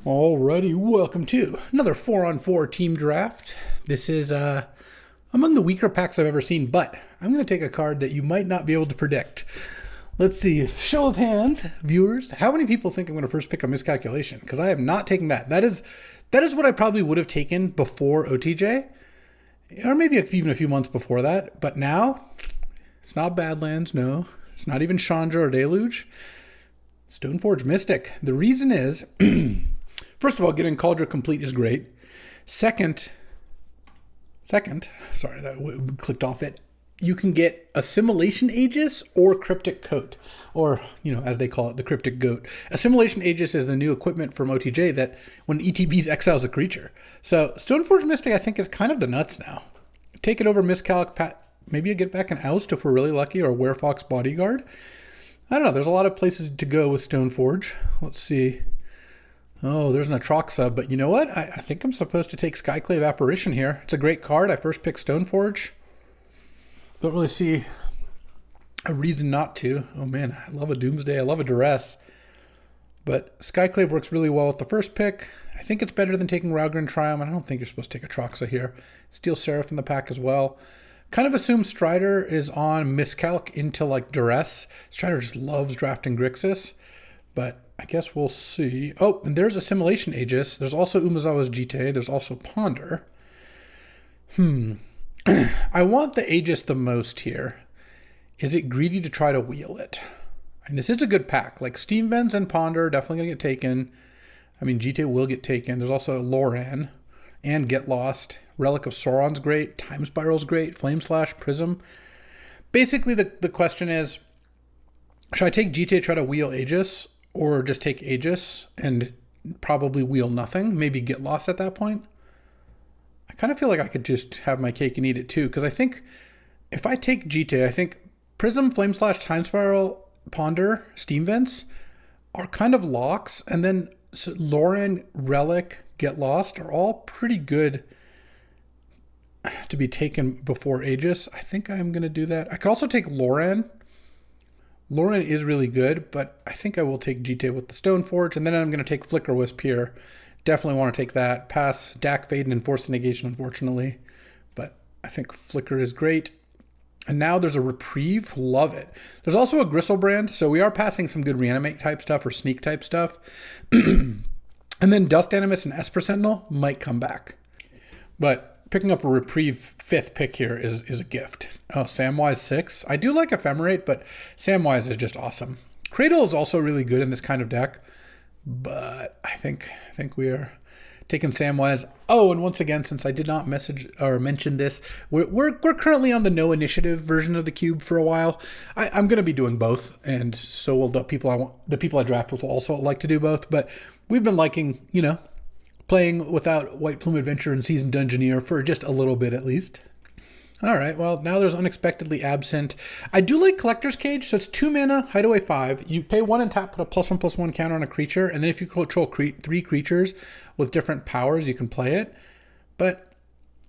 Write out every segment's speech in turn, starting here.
Alrighty, welcome to another 4-on-4 team draft. This is among the weaker packs I've ever seen, but I'm going to take a card that you might not be able to predict. Let's see, show of hands, viewers. How many people think I'm going to first pick a miscalculation? Because I am not taking that. That is what I probably would have taken before OTJ, or maybe even a few months before that. But now, it's not Badlands, no. It's not even Chandra or Deluge. Stoneforge Mystic. The reason is... First of all, getting Cauldron Complete is great. Second, sorry, that clicked off it. You can get Assimilation Aegis or Cryptic Coat, or, as they call it, the Cryptic Goat. Assimilation Aegis is the new equipment from OTJ that when ETBs exiles a creature. So Stoneforge Mystic, I think, is kind of the nuts now. Take it over Miscalc, maybe you get back an Oust if we're really lucky, or Werefox Bodyguard. I don't know, there's a lot of places to go with Stoneforge. Let's see. Oh, there's an Atroxa, but you know what? I think I'm supposed to take Skyclave Apparition here. It's a great card. I first picked Stoneforge. Don't really see a reason not to. Oh man, I love a Doomsday. I love a Duress. But Skyclave works really well with the first pick. I think it's better than taking Raugrin Triumph. I don't think you're supposed to take Atroxa here. Steel Seraph in the pack as well. Kind of assume Strider is on Miscalc into like Duress. Strider just loves drafting Grixis, but I guess we'll see. Oh, and there's Assimilation Aegis. There's also Umezawa's Jite. There's also Ponder. I want the Aegis the most here. Is it greedy to try to wheel it? And this is a good pack. Like Steam Vents and Ponder are definitely going to get taken. I mean, Jite will get taken. There's also Loran and Get Lost. Relic of Sauron's great. Time Spiral's great. Flame Slash, Prism. Basically, the question is, should I take Jite, try to wheel Aegis? Or just take Aegis and probably wheel nothing. Maybe Get Lost at that point. I kind of feel like I could just have my cake and eat it too. Because I think if I take Jite, I think Prism, Flame Slash, Time Spiral, Ponder, Steam Vents are kind of locks. And then Loran, Relic, Get Lost are all pretty good to be taken before Aegis. I think I'm going to do that. I could also take Loran. Loran is really good, but I think I will take Jite with the Stoneforge, and then I'm going to take Flicker Wisp here. Definitely want to take that. Pass Dak Fade and Enforced Negation, unfortunately, but I think Flicker is great. And now there's a Reprieve. Love it. There's also a Gristlebrand, so we are passing some good Reanimate type stuff or Sneak type stuff. And then Dust Animus and Esper Sentinel might come back. But picking up a Reprieve 5th pick here is a gift. Oh, Samwise 6. I do like Ephemerate, but Samwise is just awesome. Cradle is also really good in this kind of deck, but I think we are taking Samwise. Oh, and once again, since I did not message or mention this, we're currently on the no initiative version of the cube for a while. I'm going to be doing both, and so will the people I draft will also like to do both. But we've been liking, playing without White Plume Adventure and Seasoned Dungeoneer for just a little bit at least. All right, well, now there's Unexpectedly Absent. I do like Collector's Cage, so it's 2 mana, Hideaway 5. You pay 1 and tap, put a +1/+1 counter on a creature, and then if you control 3 creatures with different powers, you can play it. But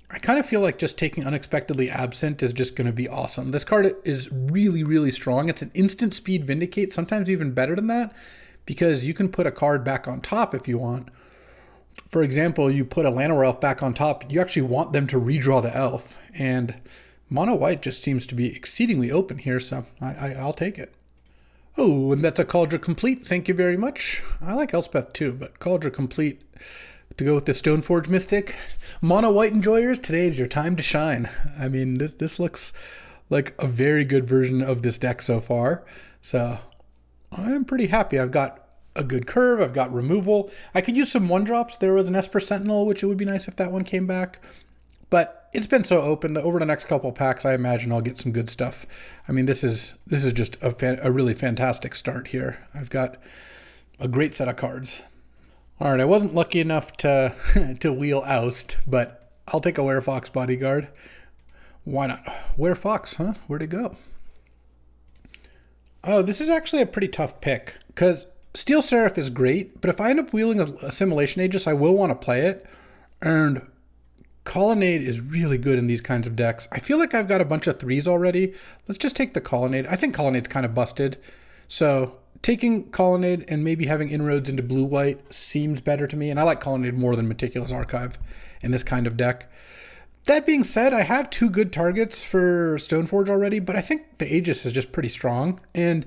I kind of feel like just taking Unexpectedly Absent is just going to be awesome. This card is really, really strong. It's an instant speed Vindicate, sometimes even better than that, because you can put a card back on top if you want. For example, you put a Llanowar Elf back on top, you actually want them to redraw the elf, and mono white just seems to be exceedingly open here, so I'll take it. Oh, and that's a Cauldron Complete. Thank you very much. I like Elspeth too, but Cauldron Complete to go with the Stoneforge Mystic. Mono white enjoyers, today is your time to shine. I mean, this looks like a very good version of this deck so far, so I'm pretty happy. I've got a good curve. I've got removal. I could use some 1-drops. There was an Esper Sentinel, which it would be nice if that one came back. But it's been so open that over the next couple packs, I imagine I'll get some good stuff. I mean, this is just a really fantastic start here. I've got a great set of cards. All right, I wasn't lucky enough to to wheel Oust, but I'll take a Werefox Bodyguard. Why not? Werefox, huh? Where'd it go? Oh, this is actually a pretty tough pick because Steel Seraph is great, but if I end up wheeling a Assimilation Aegis, I will want to play it. And Colonnade is really good in these kinds of decks. I feel like I've got a bunch of 3s already. Let's just take the Colonnade. I think Colonnade's kind of busted. So taking Colonnade and maybe having inroads into blue-white seems better to me, and I like Colonnade more than Meticulous Archive in this kind of deck. That being said, I have 2 good targets for Stoneforge already, but I think the Aegis is just pretty strong, and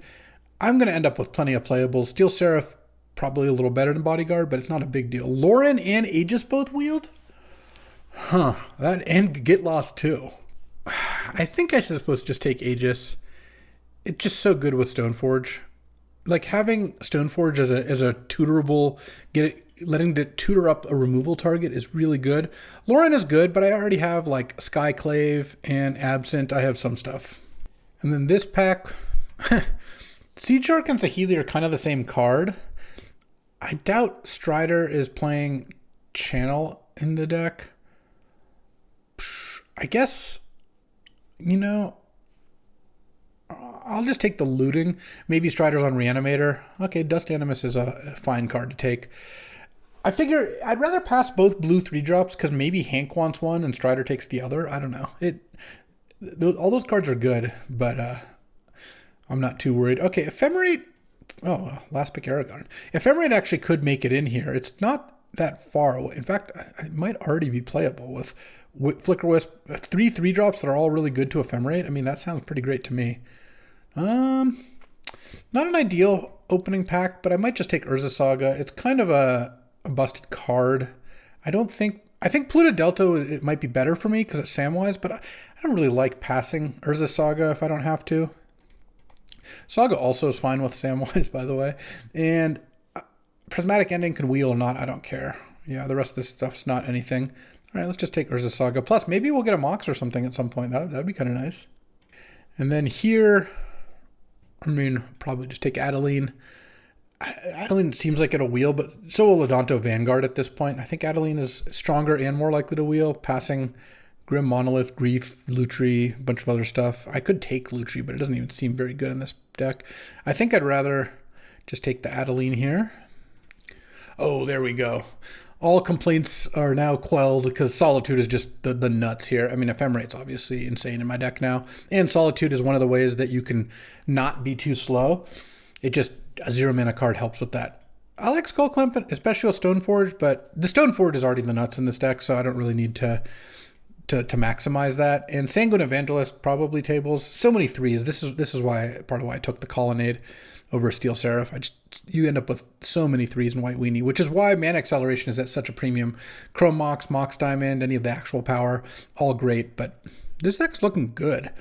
I'm going to end up with plenty of playables. Steel Seraph, probably a little better than Bodyguard, but it's not a big deal. Lauren and Aegis both wield? Huh, that and Get Lost too. I think I should supposed to just take Aegis. It's just so good with Stoneforge. Like having Stoneforge as a tutorable, letting it tutor up a removal target is really good. Lauren is good, but I already have like Skyclave and Absent. I have some stuff. And then this pack, Siege Shark and Saheeli are kind of the same card. I doubt Strider is playing Channel in the deck. I guess, you know, I'll just take the looting. Maybe Strider's on Reanimator. Okay, Dust Animus is a fine card to take. I figure I'd rather pass both blue 3-drops because maybe Hank wants one and Strider takes the other. I don't know. All those cards are good, but I'm not too worried. Okay, Ephemerate. Oh, last pick Aragorn. Ephemerate actually could make it in here. It's not that far away. In fact, it might already be playable with Flicker Wisp. 3 3-drops that are all really good to Ephemerate. I mean, that sounds pretty great to me. Not an ideal opening pack, but I might just take Urza Saga. It's kind of a busted card. I think Pluto Delta, it might be better for me because it's Samwise, but I don't really like passing Urza Saga if I don't have to. Saga also is fine with Samwise, by the way. And Prismatic Ending can wheel or not, I don't care. Yeah, the rest of this stuff's not anything. All right, let's just take Urza Saga. Plus, maybe we'll get a Mox or something at some point. That'd be kind of nice. And then here, I mean, probably just take Adeline. Adeline seems like it'll wheel, but so will Odonto Vanguard at this point. I think Adeline is stronger and more likely to wheel, passing Grim Monolith, Grief, Lutri, a bunch of other stuff. I could take Lutri, but it doesn't even seem very good in this deck. I think I'd rather just take the Adeline here. Oh, there we go. All complaints are now quelled because Solitude is just the nuts here. I mean, Ephemerate's obviously insane in my deck now. And Solitude is one of the ways that you can not be too slow. It just, a 0-mana card helps with that. I like Skullclamp, especially with Stoneforge, but the Stoneforge is already the nuts in this deck, so I don't really need to maximize that. And Sanguine Evangelist probably tables so many 3s. This is why part of why I took the Colonnade over Steel Seraph. You end up with so many 3s in White Weenie, which is why Mana Acceleration is at such a premium. Chrome Mox, Mox Diamond, any of the actual power, all great, but this deck's looking good.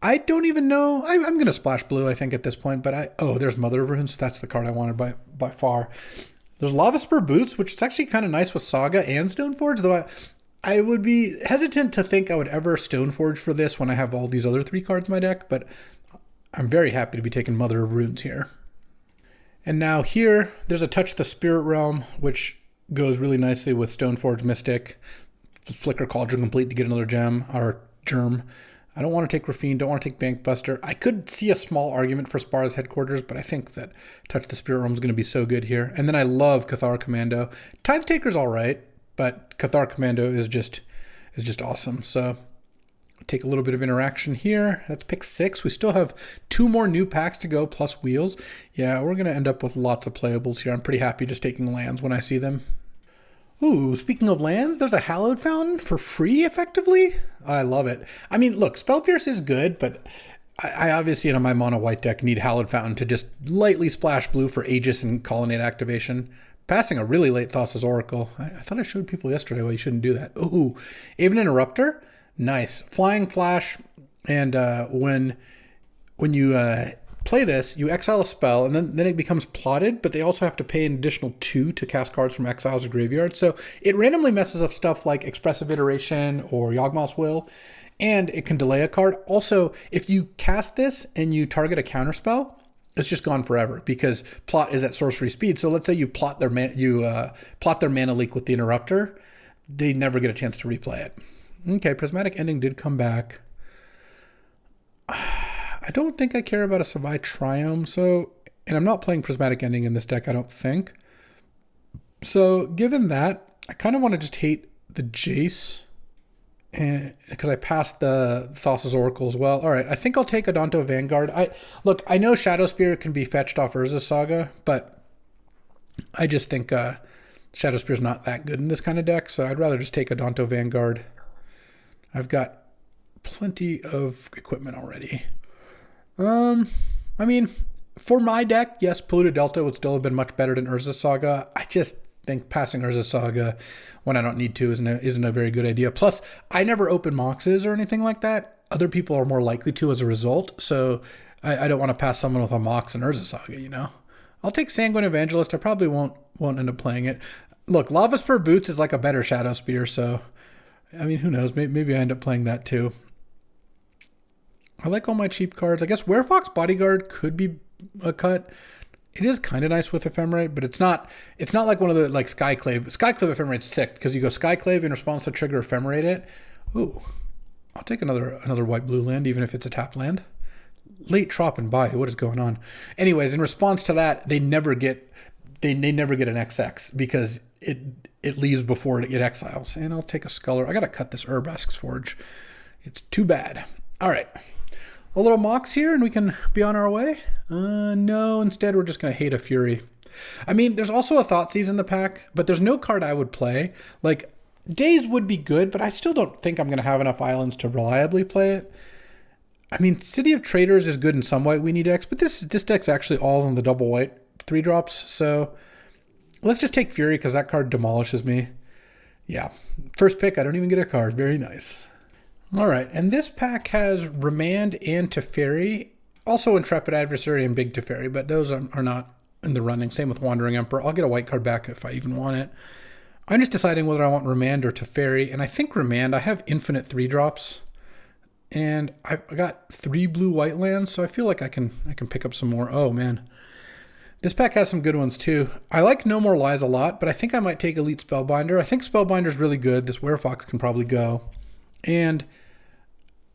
I don't even know. I'm going to splash blue, I think, at this point, but there's Mother of Runes. That's the card I wanted by far. There's Lava Spur Boots, which is actually kind of nice with Saga and Stoneforge, though I would be hesitant to think I would ever Stoneforge for this when I have all these other 3 cards in my deck, but I'm very happy to be taking Mother of Runes here. And now here, there's a Touch the Spirit Realm, which goes really nicely with Stoneforge Mystic. Flicker Cauldron Complete to get another gem, or germ. I don't want to take Raffine, don't want to take Bankbuster. I could see a small argument for Spar's Headquarters, but I think that Touch the Spirit Realm is going to be so good here. And then I love Cathar Commando. Tithe Taker's all right, but Cathar Commando is just awesome. So take a little bit of interaction here. That's pick 6. We still have 2 more new packs to go, plus wheels. Yeah, we're going to end up with lots of playables here. I'm pretty happy just taking lands when I see them. Ooh, speaking of lands, there's a Hallowed Fountain for free, effectively. I love it. I mean, look, Spell Pierce is good, but I obviously, in my mono white deck, need Hallowed Fountain to just lightly splash blue for Aegis and Colonnade activation. Passing a really late Thassa's Oracle. I thought I showed people yesterday why you shouldn't do that. Ooh, Aven Interrupter. Nice. Flying Flash, and when you play this, you exile a spell, and then it becomes plotted, but they also have to pay an additional 2 to cast cards from exiles or graveyard. So it randomly messes up stuff like Expressive Iteration or Yawgmoth's Will, and it can delay a card. Also, if you cast this and you target a counterspell, it's just gone forever because plot is at sorcery speed. So let's say you plot their mana leak with the Interrupter, they never get a chance to replay it. Okay, Prismatic Ending did come back. I don't think I care about a Savai Triome, and I'm not playing Prismatic Ending in this deck, I don't think. So given that, I kind of want to just hate the Jace and because I passed the Thassa's Oracle as well. All right, I think I'll take Adonto Vanguard. Look, I know Shadow Spear can be fetched off Urza's Saga, but I just think Shadow Spear's not that good in this kind of deck, so I'd rather just take Adonto Vanguard. I've got plenty of equipment already. I mean, for my deck, yes, Polluted Delta would still have been much better than Urza's Saga. I just think passing Urza's Saga when I don't need to isn't a very good idea. Plus, I never open Moxes or anything like that. Other people are more likely to as a result, so I don't want to pass someone with a Mox and Urza's Saga, you know? I'll take Sanguine Evangelist. I probably won't end up playing it. Look, Lava Spur Boots is like a better Shadow Spear, so I mean, who knows? Maybe I end up playing that too. I like all my cheap cards. I guess Werefox Bodyguard could be a cut. It is kind of nice with Ephemerate, but it's not like one of the like Skyclave. Skyclave Ephemerate's sick because you go Skyclave in response to trigger Ephemerate it. Ooh, I'll take another white blue land even if it's a tapped land. Late Trop and Buy. What is going on? Anyways, in response to that, they never get an XX because it leaves before it exiles. And I'll take a Sculler. I gotta cut this Urbask's Forge. It's too bad. All right. A little Mox here and we can be on our way? No, instead we're just going to hate a Fury. I mean, there's also a Thoughtseize in the pack, but there's no card I would play. Like, Daze would be good, but I still don't think I'm going to have enough islands to reliably play it. I mean, City of Traders is good in some white weenie decks, but this deck's actually all on the double white 3-drops, so let's just take Fury because that card demolishes me. Yeah, first pick, I don't even get a card. Very nice. All right, and this pack has Remand and Teferi, also Intrepid Adversary and Big Teferi, but those are not in the running. Same with Wandering Emperor. I'll get a white card back if I even want it. I'm just deciding whether I want Remand or Teferi, and I think Remand. I have infinite 3-drops, and I got 3 blue-white lands, so I feel like I can pick up some more. Oh, man. This pack has some good ones, too. I like No More Lies a lot, but I think I might take Elite Spellbinder. I think Spellbinder's really good. This Werefox can probably go. And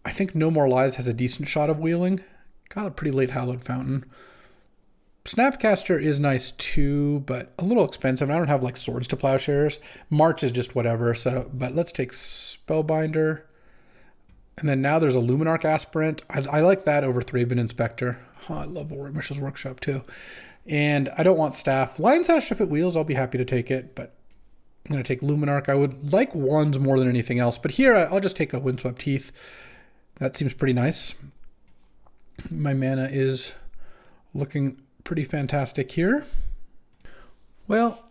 I think No More Lies has a decent shot of wheeling. Got a pretty late Hallowed Fountain. Snapcaster is nice too, but a little expensive. I don't have like Swords to Plowshares. March is just whatever. So, but let's take Spellbinder. And then now there's a Luminarch Aspirant. I like that over Thraben Inspector. Oh, I love Mishra's Workshop too. And I don't want Staff. Lion Sash, if it wheels, I'll be happy to take it, but I'm going to take Luminarch. I would like Wands more than anything else, but here I'll just take a Windswept Heath. That seems pretty nice. My mana is looking pretty fantastic here. Well,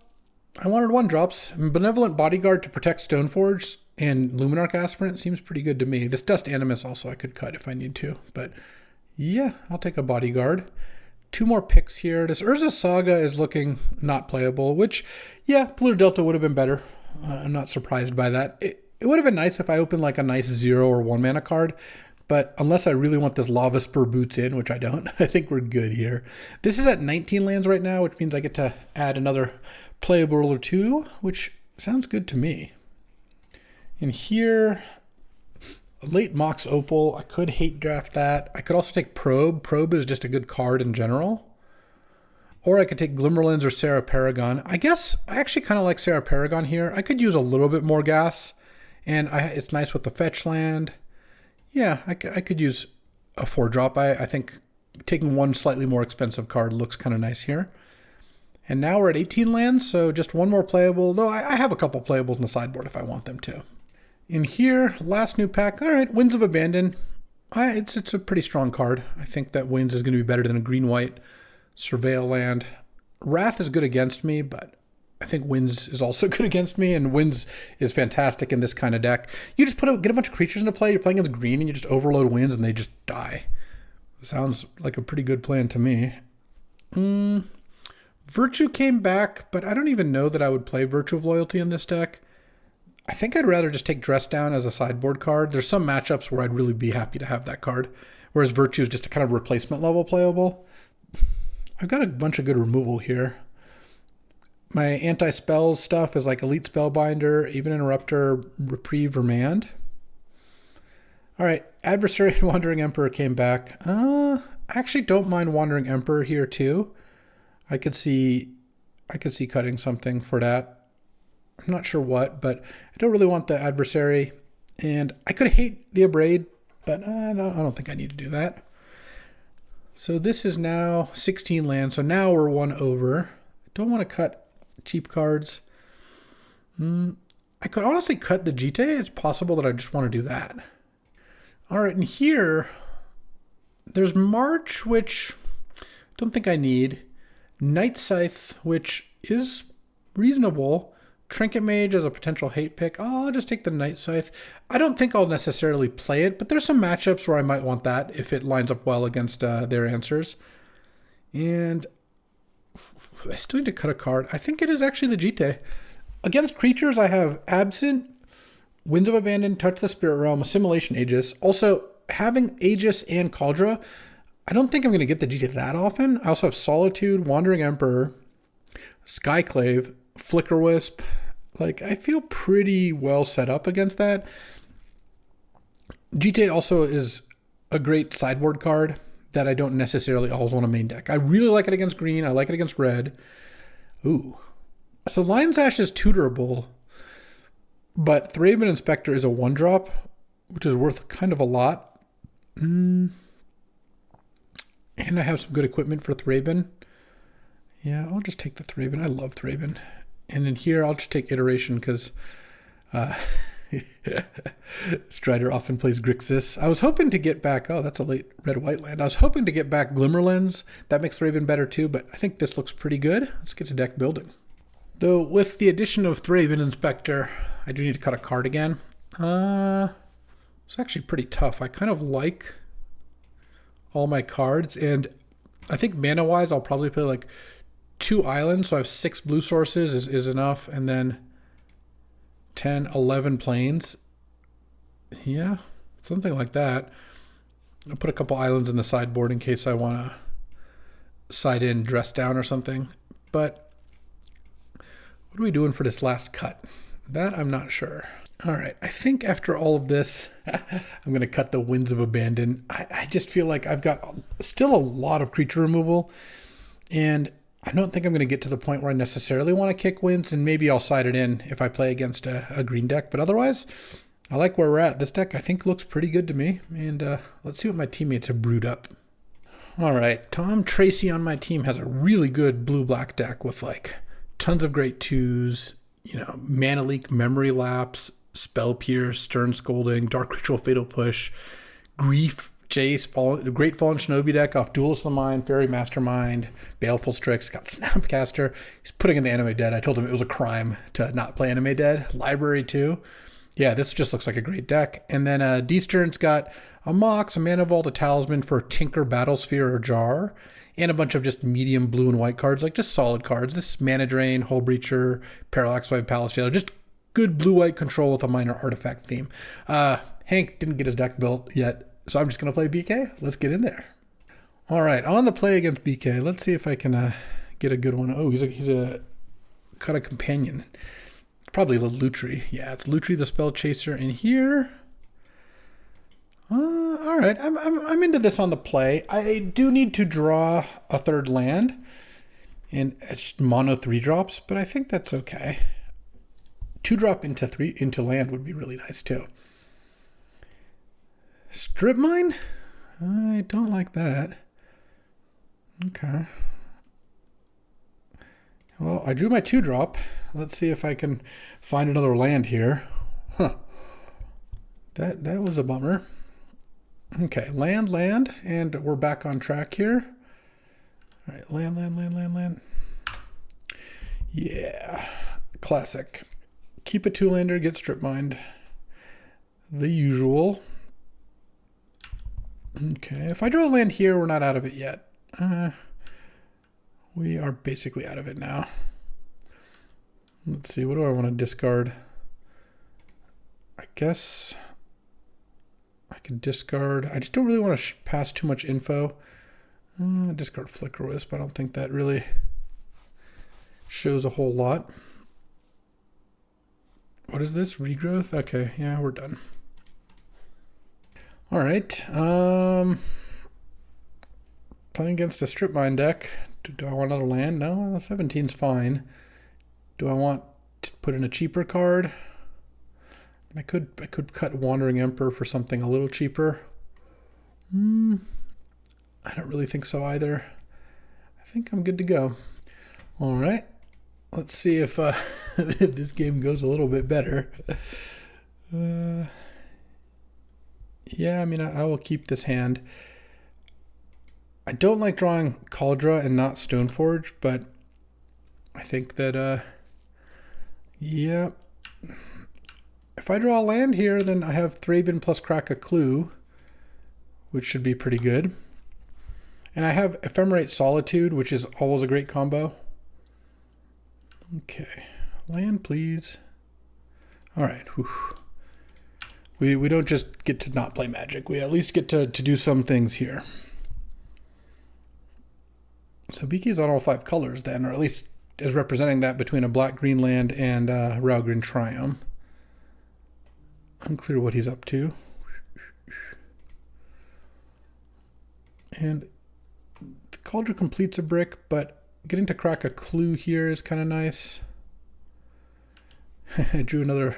I wanted 1-drops. Benevolent Bodyguard to protect Stoneforge and Luminarch Aspirant seems pretty good to me. This Dust Animus also I could cut if I need to, but yeah, I'll take a Bodyguard. 2 more picks here. This Urza's Saga is looking not playable, which, yeah, Polluted Delta would have been better. I'm not surprised by that. It would have been nice if I opened like a nice 0 or 1 mana card, but unless I really want this Lava Spur Boots in, which I don't, I think we're good here. This is at 19 lands right now, which means I get to add another playable or 2, which sounds good to me. And here, late Mox Opal, I could hate draft that. I could also take Probe. Probe is just a good card in general. Or I could take Glimmerlands or Sarah Paragon. I guess I actually kind of like Sarah Paragon here. I could use a little bit more gas. And it's nice with the fetch land. Yeah, I could use a 4-drop. I think taking one slightly more expensive card looks kind of nice here. And now we're at 18 lands, so just 1 more playable. Though I have a couple playables in the sideboard if I want them to. In here, last new pack. All right, Winds of Abandon. It's a pretty strong card. I think that Winds is going to be better than a green-white Surveil land. Wrath is good against me, but I think Winds is also good against me, and Winds is fantastic in this kind of deck. You just get a bunch of creatures into play, you're playing against green, and you just overload Winds, and they just die. Sounds like a pretty good plan to me. Virtue came back, but I don't even know that I would play Virtue of Loyalty in this deck. I think I'd rather just take Dress Down as a sideboard card. There's some matchups where I'd really be happy to have that card, whereas Virtue is just a kind of replacement level playable. I've got a bunch of good removal here. My anti-spells stuff is like Elite Spellbinder, Even Interrupter, Reprieve, Remand. All right, Adversary and Wandering Emperor came back. I actually don't mind Wandering Emperor here too. I could see cutting something for that. I'm not sure what, but I don't really want the Adversary. And I could hate the Abrade, but I don't think I need to do that. So this is now 16 land. So now we're 1 over. I don't want to cut cheap cards. I could honestly cut the Jite. It's possible that I just want to do that. All right, and here, there's March, which I don't think I need. Night Scythe, which is reasonable. Trinket Mage as a potential hate pick. Oh, I'll just take the Night Scythe. I don't think I'll necessarily play it, but there's some matchups where I might want that if it lines up well against their answers. And I still need to cut a card. I think it is actually the Jite. Against creatures, I have Absent, Winds of Abandon, Touch the Spirit Realm, Assimilation, Aegis. Also, having Aegis and Kaldra, I don't think I'm going to get the Jite that often. I also have Solitude, Wandering Emperor, Skyclave, Flicker Wisp. Like, I feel pretty well set up against that. Jite also is a great sideboard card that I don't necessarily always want to main deck. I really like it against green. I like it against red. Ooh. So Lion's Ash is tutorable, but Thraben Inspector is a 1-drop, which is worth kind of a lot. And I have some good equipment for Thraben. Yeah, I'll just take the Thraben. I love Thraben. And in here, I'll just take Iteration because Strider often plays Grixis. I was hoping to get back... Oh, that's a late red-white land. I was hoping to get back Glimmerlens. That makes Thraben better too, but I think this looks pretty good. Let's get to deck building. Though with the addition of Thraben Inspector, I do need to cut a card again. It's actually pretty tough. I kind of like all my cards, and I think mana-wise, I'll probably play like 2 islands, so I have 6 blue sources is enough, and then 10, 11 plains. Yeah, something like that. I'll put a couple islands in the sideboard in case I want to side in, dress down or something. But what are we doing for this last cut? That I'm not sure. All right, I think after all of this, I'm going to cut the Winds of Abandon. I just feel like I've got still a lot of creature removal, and I don't think I'm going to get to the point where I necessarily want to kick Winds, and maybe I'll side it in if I play against a green deck. But otherwise, I like where we're at. This deck, I think, looks pretty good to me, and let's see what my teammates have brewed up. All right, Tom Tracy on my team has a really good blue-black deck with like tons of great 2s, you know, Mana Leak, Memory Lapse, Spell Pierce, Stern Scolding, Dark Ritual, Fatal Push, Grief, Jace, Great Fallen Shinobi deck off Duelist of the Mind, Fairy Mastermind, Baleful Strix, got Snapcaster. He's putting in the Anime Dead. I told him it was a crime to not play Anime Dead. Library too. Yeah, this just looks like a great deck. And then D-Stern's got a Mox, a Mana Vault, a Talisman for Tinker, Battlesphere, or Jar, and a bunch of just medium blue and white cards, like just solid cards. This is Mana Drain, Hull Breacher, Parallax Wave, Palace Jailer, just good blue-white control with a minor artifact theme. Hank didn't get his deck built yet, so I'm just going to play BK. Let's get in there. All right, on the play against BK. Let's see if I can get a good one. Oh, he's a cut a companion. Probably the Lutri. Yeah, it's Lutri the Spell Chaser in here. All right, I'm into this on the play. I do need to draw a 3rd land, and it's mono 3-drops, but I think that's okay. 2-drop into land would be really nice too. Strip Mine? I don't like that. Okay. Well, I drew my 2-drop. Let's see if I can find another land here. Huh. That was a bummer. Okay, land, and we're back on track here. All right, land. Yeah, classic. Keep a 2-lander, get strip mined. The usual. Okay, if I draw a land here, we're not out of it yet. We are basically out of it now. Let's see, what do I want to discard? I guess I could discard. I just don't really want to pass too much info. Discard Flicker Wisp. I don't think that really shows a whole lot. What is this? Regrowth? Okay, yeah, we're done. All right. Playing against a strip mine deck. Do I want another land? No, 17's fine. Do I want to put in a cheaper card? I could cut Wandering Emperor for something a little cheaper. I don't really think so either. I think I'm good to go. All right. Let's see if this game goes a little bit better. Yeah, I mean, I will keep this hand. I don't like drawing Cauldra and not Stoneforge, but I think that, yeah. If I draw a land here, then I have Thraben plus Crack a Clue, which should be pretty good. And I have Ephemerate Solitude, which is always a great combo. Okay, land please. All right, whew. We don't just get to not play Magic. We at least get to do some things here. So BK is on all 5 colors then, or at least is representing that between a black-green land and Raugrin Triumph. Unclear what he's up to. And the Cauldron completes a brick, but getting to Crack a Clue here is kind of nice. I drew another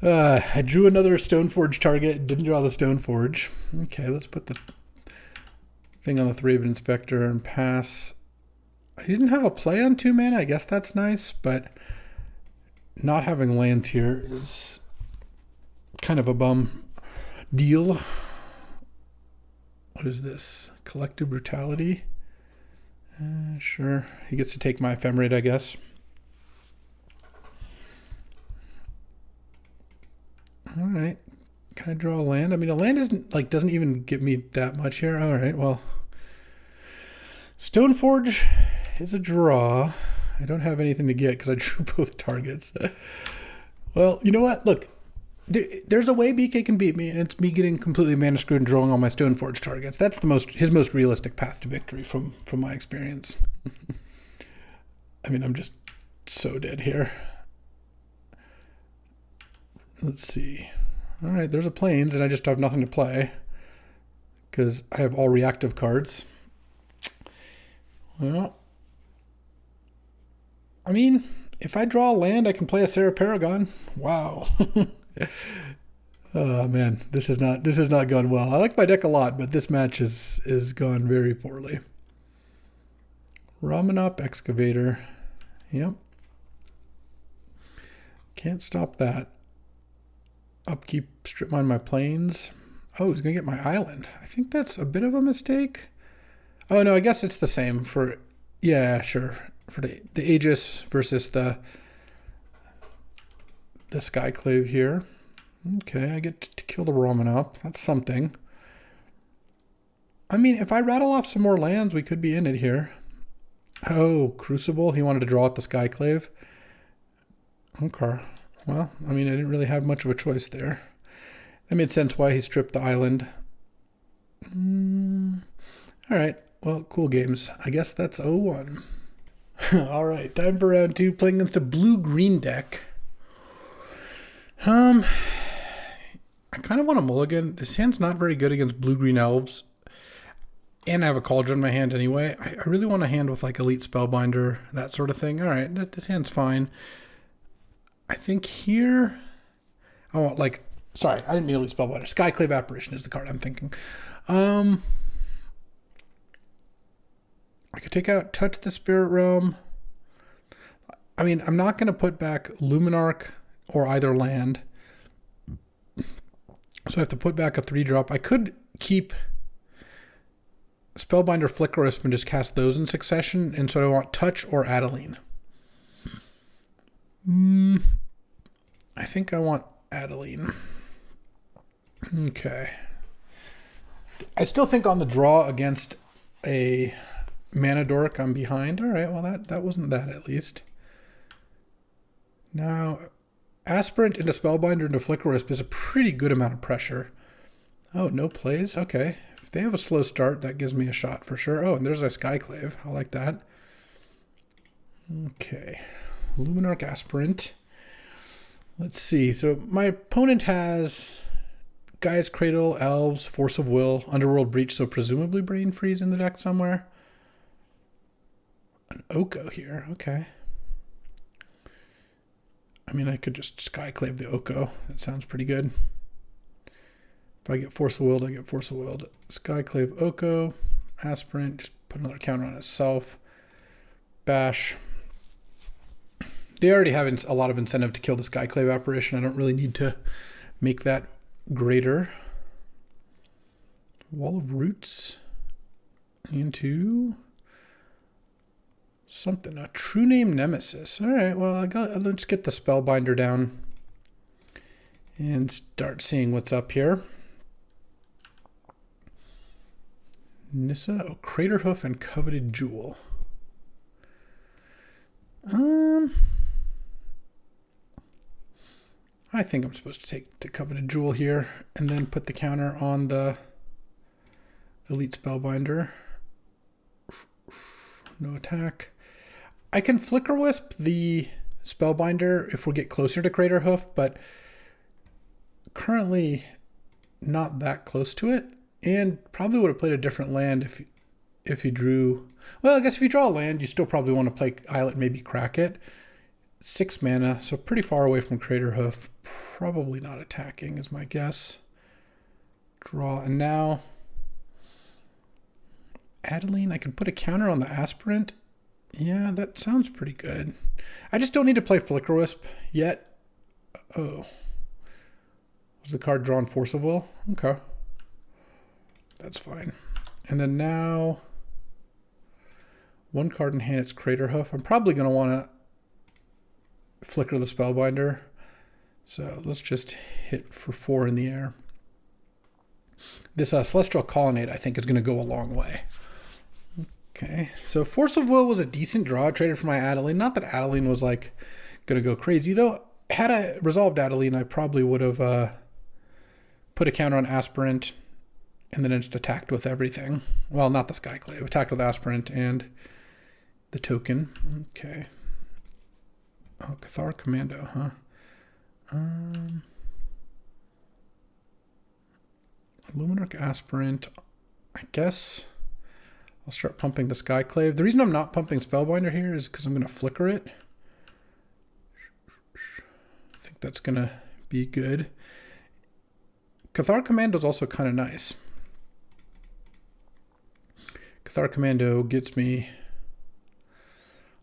Stoneforge target. Didn't draw the Stoneforge. Okay, let's put the thing on the Thraben Inspector and pass. I didn't have a play on 2 mana. I guess that's nice, but not having lands here is kind of a bum deal. What is this? Collective Brutality? Sure. He gets to take my Ephemerate, I guess. All right. Can I draw a land? I mean, a land doesn't even give me that much here. All right, well. Stoneforge is a draw. I don't have anything to get because I drew both targets. Well, you know what? Look, there's a way BK can beat me, and it's me getting completely mana screwed and drawing all my Stoneforge targets. That's his most realistic path to victory from my experience. I mean, I'm just so dead here. Let's see. All right, there's a Plains, and I just have nothing to play because I have all reactive cards. Well, I mean, if I draw a land, I can play a Sarah Paragon. Wow. Oh man, this has not gone well. I like my deck a lot, but this match is gone very poorly. Ramanop Excavator. Yep. Can't stop that. Upkeep, strip mine my plains. Oh, he's gonna get my island. I think that's a bit of a mistake. Oh no, I guess it's the same for, yeah, sure. For the Aegis versus the Skyclave here. Okay, I get to kill the Ramanop. That's something. I mean, if I rattle off some more lands, we could be in it here. Oh, Crucible. He wanted to draw at the Skyclave. Okay. Well, I mean, I didn't really have much of a choice there. That made sense why he stripped the island. All right. Well, cool games. I guess that's 0-1. All right. Time for round 2. Playing against a blue-green deck. I kind of want a mulligan. This hand's not very good against blue-green elves. And I have a Cauldron in my hand anyway. I really want a hand with like Elite Spellbinder, that sort of thing. All right, this hand's fine. I think here... Oh, like... Sorry, I didn't mean Elite Spellbinder. Skyclave Apparition is the card I'm thinking. I could take out Touch the Spirit Realm. I mean, I'm not going to put back Luminarch or either land. So I have to put back a 3-drop. I could keep Spellbinder, Flickerwisp, and just cast those in succession. And so I want Touch or Adeline. I think I want Adeline. Okay. I still think on the draw against a Mana Dork, I'm behind. All right, well, that wasn't that at least. Now, Aspirant into Spellbinder into Flickerwisp is a pretty good amount of pressure. Oh, no plays? Okay. If they have a slow start, that gives me a shot for sure. Oh, and there's a Skyclave. I like that. Okay. Luminarch Aspirant. Let's see. So my opponent has Gaia's Cradle, Elves, Force of Will, Underworld Breach, so presumably Brain Freeze in the deck somewhere. An Oko here. Okay. I mean, I could just Skyclave the Oko. That sounds pretty good. If I get Force of Will, I get Force of Will. Skyclave Oko, Aspirant, just put another counter on itself. Bash. They already have a lot of incentive to kill the Skyclave apparition. I don't really need to make that greater. Wall of Roots into something. A True Name Nemesis. All right, well, let's get the Spellbinder down and start seeing what's up here. Nissa, Crater Hoof, and Coveted Jewel. I think I'm supposed to take the Coveted Jewel here and then put the counter on the Elite Spellbinder. No attack. I can Flicker Wisp the Spellbinder if we get closer to Crater Hoof, but currently not that close to it. And probably would have played a different land if you drew... Well, I guess if you draw a land, you still probably want to play Islet, maybe crack it. 6 mana, so pretty far away from Crater Hoof. Probably not attacking is my guess. Draw, and now... Adeline, I could put a counter on the Aspirant. Yeah, that sounds pretty good. I just don't need to play Flicker Wisp yet. Oh. Was the card drawn Force of Will? Okay. That's fine. And then now, 1 card in hand, it's Crater Hoof. I'm probably going to want to Flicker the Spellbinder. So let's just hit for 4 in the air. This Celestial Colonnade, I think, is going to go a long way. Okay, so Force of Will was a decent draw. I traded for my Adeline. Not that Adeline was like going to go crazy, though. Had I resolved Adeline, I probably would have put a counter on Aspirant and then just attacked with everything. Well, not the Skyclave. Attacked with Aspirant and the token. Okay. Oh, Cathar Commando, huh? Luminarch Aspirant. I guess I'll start pumping the Skyclave. The reason I'm not pumping Spellbinder here is because I'm going to Flicker it. I think that's going to be good. Cathar Commando is also kind of nice. Cathar Commando gets me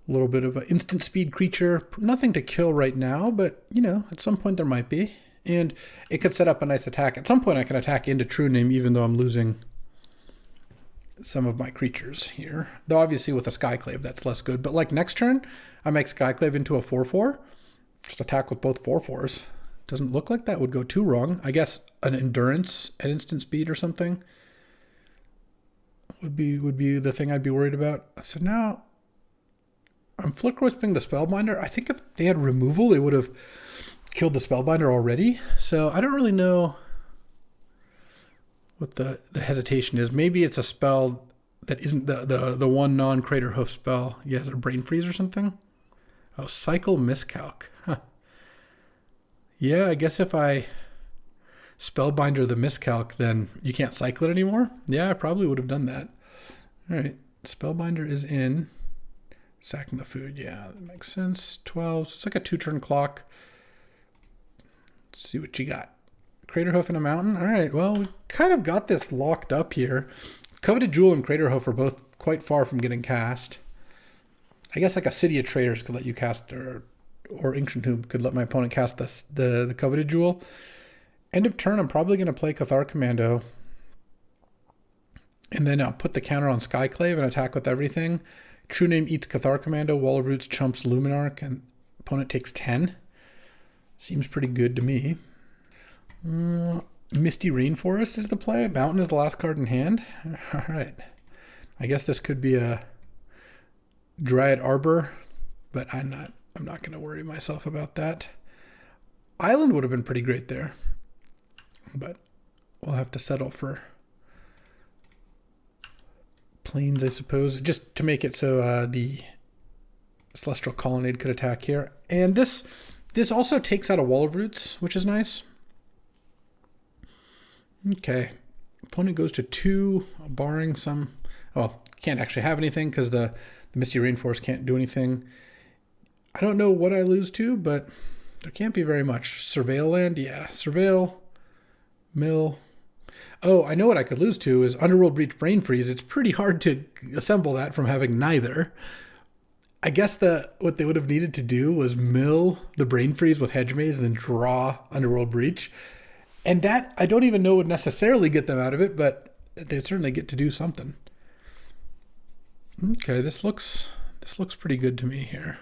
a little bit of an instant speed creature. Nothing to kill right now, but, you know, at some point there might be. And it could set up a nice attack. At some point I can attack into True Name even though I'm losing some of my creatures here. Though obviously with a Skyclave that's less good. But like next turn, I make Skyclave into a 4/4. Just attack with both 4/4s. Doesn't look like that would go too wrong. I guess an Endurance at instant speed or something would be the thing I'd be worried about. So now I'm Flicker Wisping the Spellbinder. I think if they had removal, they would have killed the Spellbinder already. So I don't really know what the hesitation is. Maybe it's a spell that isn't the one non-Crater Hoof spell. Yeah, is it Brain Freeze or something? Oh, Cycle Miscalc. Huh. Yeah, I guess if I Spellbinder the Miscalc, then you can't cycle it anymore. Yeah, I probably would have done that. All right, Spellbinder is in. Sacking the food, yeah, that makes sense. 12, so it's like a 2-turn clock. Let's see what you got. Crater Hoof and a Mountain. All right, well, we kind of got this locked up here. Coveted Jewel and Crater Hoof are both quite far from getting cast. I guess like a City of Traders could let you cast, or Ancient Tomb could let my opponent cast the Coveted Jewel. End of turn, I'm probably going to play Cathar Commando. And then I'll put the counter on Skyclave and attack with everything. True Name eats Cathar Commando, Wall of Roots chumps Luminarch, and opponent takes 10. Seems pretty good to me. Misty Rainforest is the play. Mountain is the last card in hand. All right. I guess this could be a Dryad Arbor, but I'm not going to worry myself about that. Island would have been pretty great there, but we'll have to settle for Plains, I suppose, just to make it so the Celestial Colonnade could attack here. And this also takes out a Wall of Roots, which is nice. Okay. Opponent goes to 2, barring some... Well, can't actually have anything because the Misty Rainforest can't do anything. I don't know what I lose to, but There can't be very much. Surveil land, yeah. Surveil, mill. Oh, I know what I could lose to is Underworld Breach Brain Freeze. It's pretty hard to assemble that from having neither. I guess what they would have needed to do was mill the Brain Freeze with Hedge Maze and then draw Underworld Breach. And that, I don't even know would necessarily get them out of it, but they'd certainly get to do something. Okay, this looks pretty good to me here.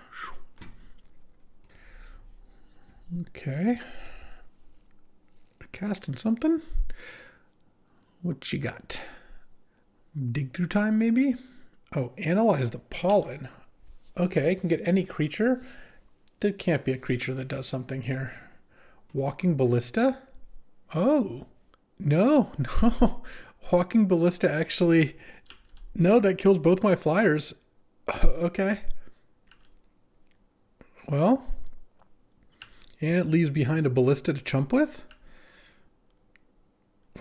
Okay. Casting something. What you got? Dig through time, maybe? Oh, analyze the pollen. Okay, I can get any creature. There can't be a creature that does something here. Walking Ballista? Oh, no. Walking Ballista actually... No, that kills both my flyers. Okay. Well... And it leaves behind a Ballista to chump with?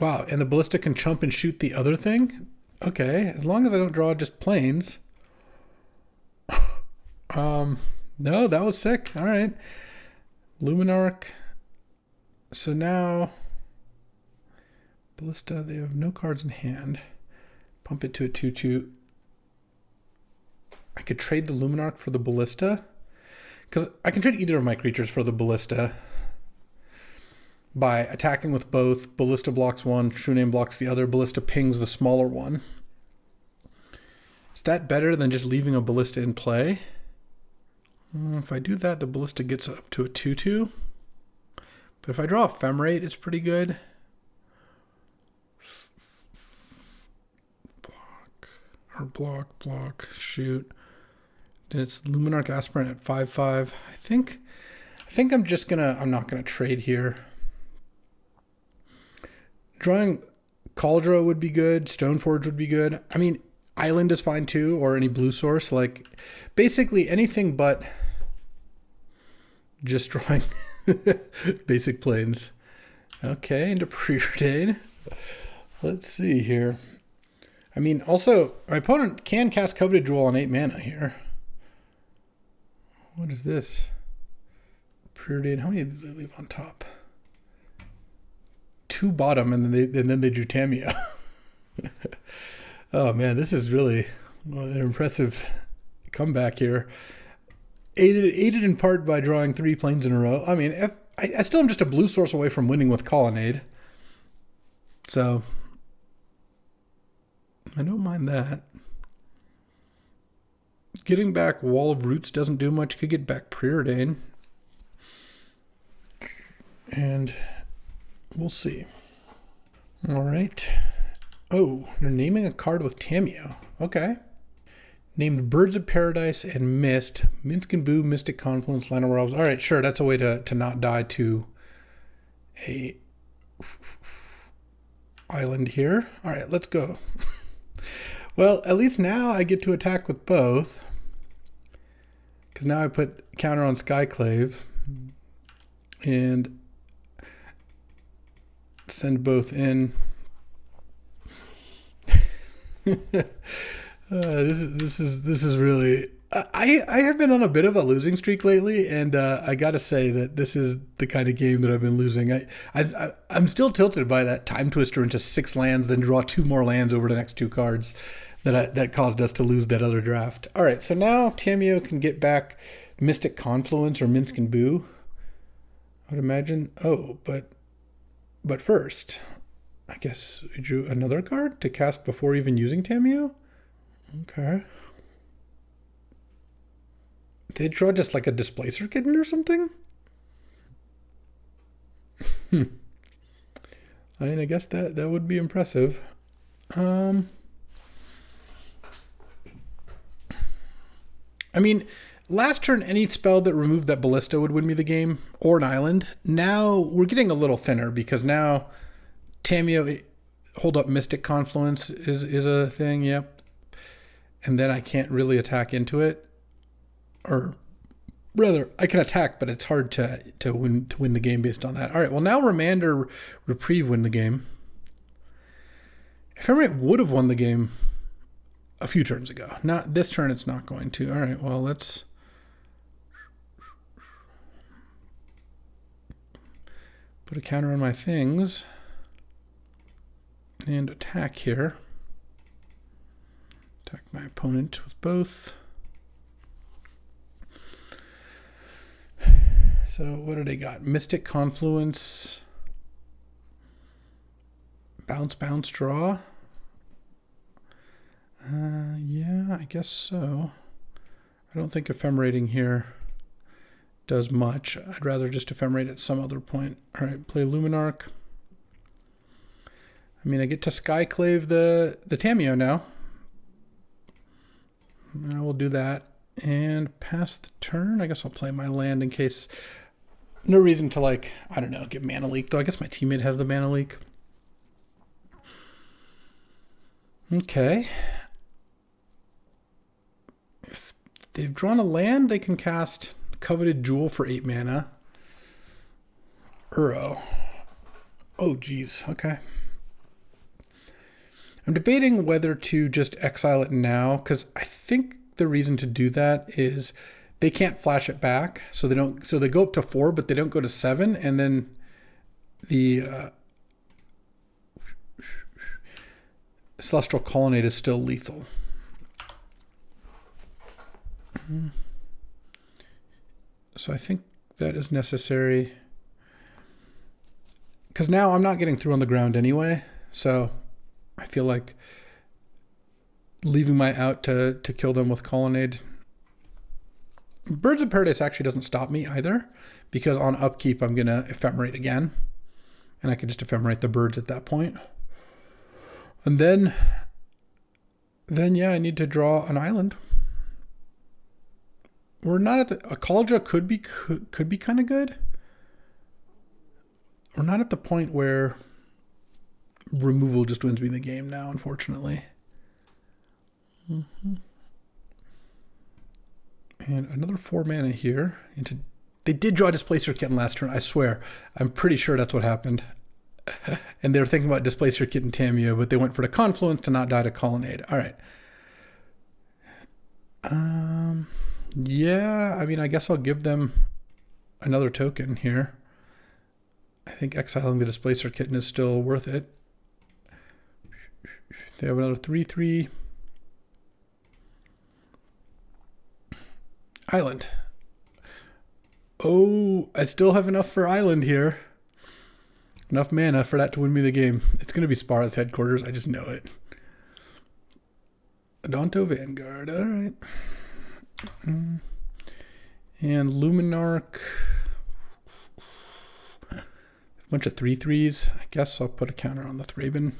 Wow, and the Ballista can chump and shoot the other thing? Okay, as long as I don't draw just planes. No, that was sick. All right. Luminarch. So now... Ballista, they have no cards in hand. Pump it to a 2/2. I could trade the Luminarch for the Ballista. Because I can trade either of my creatures for the Ballista by attacking with both. Ballista blocks one, True Name blocks the other. Ballista pings the smaller one. Is that better than just leaving a Ballista in play? If I do that, the Ballista gets up to a 2/2. But if I draw Ephemerate, it's pretty good. Block, shoot. Then it's Luminarch Aspirant at 5/5. I think I'm not gonna trade here. Drawing Cauldron would be good. Stoneforge would be good. I mean, Island is fine too, or any blue source. Like, basically anything but just drawing basic planes. Okay, into Preordain. Let's see here. I mean, also, my opponent can cast Coveted Jewel on 8 mana here. What is this? Preordain. How many did they leave on top? 2 bottom, and then they drew Tamiyo. Oh man, this is really an impressive comeback here. Aided in part by drawing 3 planes in a row. I mean, I still am just a blue source away from winning with Colonnade. So I don't mind that. Getting back Wall of Roots doesn't do much. Could get back Preordain. And we'll see. All right. Oh, they're naming a card with Tamiyo. Okay. Named Birds of Paradise and Mist. Minsk and Boo, Mystic Confluence, Llanowar Elves. All right, sure. That's a way to not die to a island here. All right, let's go. Well, at least now I get to attack with both. Because now I put counter on Skyclave. And send both in. This is really. I have been on a bit of a losing streak lately, and I got to say that this is the kind of game that I've been losing. I'm still tilted by that Time Twister into 6 lands, then draw 2 more lands over the next 2 cards that caused us to lose that other draft. All right, so now Tamiyo can get back Mystic Confluence or Minsk and Boo, I would imagine. Oh, but first, I guess we drew another card to cast before even using Tamiyo. Okay. They draw just like a Displacer Kitten or something? I mean, I guess that would be impressive. I mean, last turn, any spell that removed that Ballista would win me the game, or an island. Now, we're getting a little thinner, because now Tamiyo, hold up, Mystic Confluence is a thing, yep. And then I can't really attack into it. Or rather, I can attack, but it's hard to win the game based on that. All right, well now Remander Reprieve win the game. Ephemerate would have won the game a few turns ago. Not this turn, it's not going to. All right, well let's Put a counter on my things. And attack here. Attack my opponent with both. So what do they got? Mystic Confluence. Bounce, bounce, draw. Yeah, I guess so. I don't think ephemerating here does much. I'd rather just ephemerate at some other point. All right, play Luminarch. I mean, I get to Skyclave the Tamiyo now. I will do that. And pass the turn. I guess I'll play my land in case... No reason to, like, I don't know, get mana leak. Though I guess my teammate has the mana leak. Okay. If they've drawn a land, they can cast Coveted Jewel for 8 mana. Uro. Oh, geez. Okay. I'm debating whether to just exile it now, because I think the reason to do that is they can't flash it back, so they don't. So they go up to 4, but they don't go to 7, and then the Celestial Colonnade is still lethal. So I think that is necessary, because now I'm not getting through on the ground anyway, so I feel like leaving my out to kill them with Colonnade. Birds of Paradise actually doesn't stop me either, because on upkeep I'm going to ephemerate again, and I can just ephemerate the birds at that point. And then yeah, I need to draw an island. We're not at the... A Kaldra could be kind of good. We're not at the point where removal just wins me the game now, unfortunately. And another 4 mana here. They did draw Displacer Kitten last turn, I swear. I'm pretty sure that's what happened. And they were thinking about Displacer Kitten Tamiyo, but they went for the Confluence to not die to Colonnade. All right. Yeah, I mean, I guess I'll give them another token here. I think exiling the Displacer Kitten is still worth it. They have another 3/3. Island. Oh, I still have enough for Island here. Enough mana for that to win me the game. It's going to be Spara's headquarters. I just know it. Adonto Vanguard. All right. And Luminarch. A bunch of 3/3s. I guess I'll put a counter on the Thraben.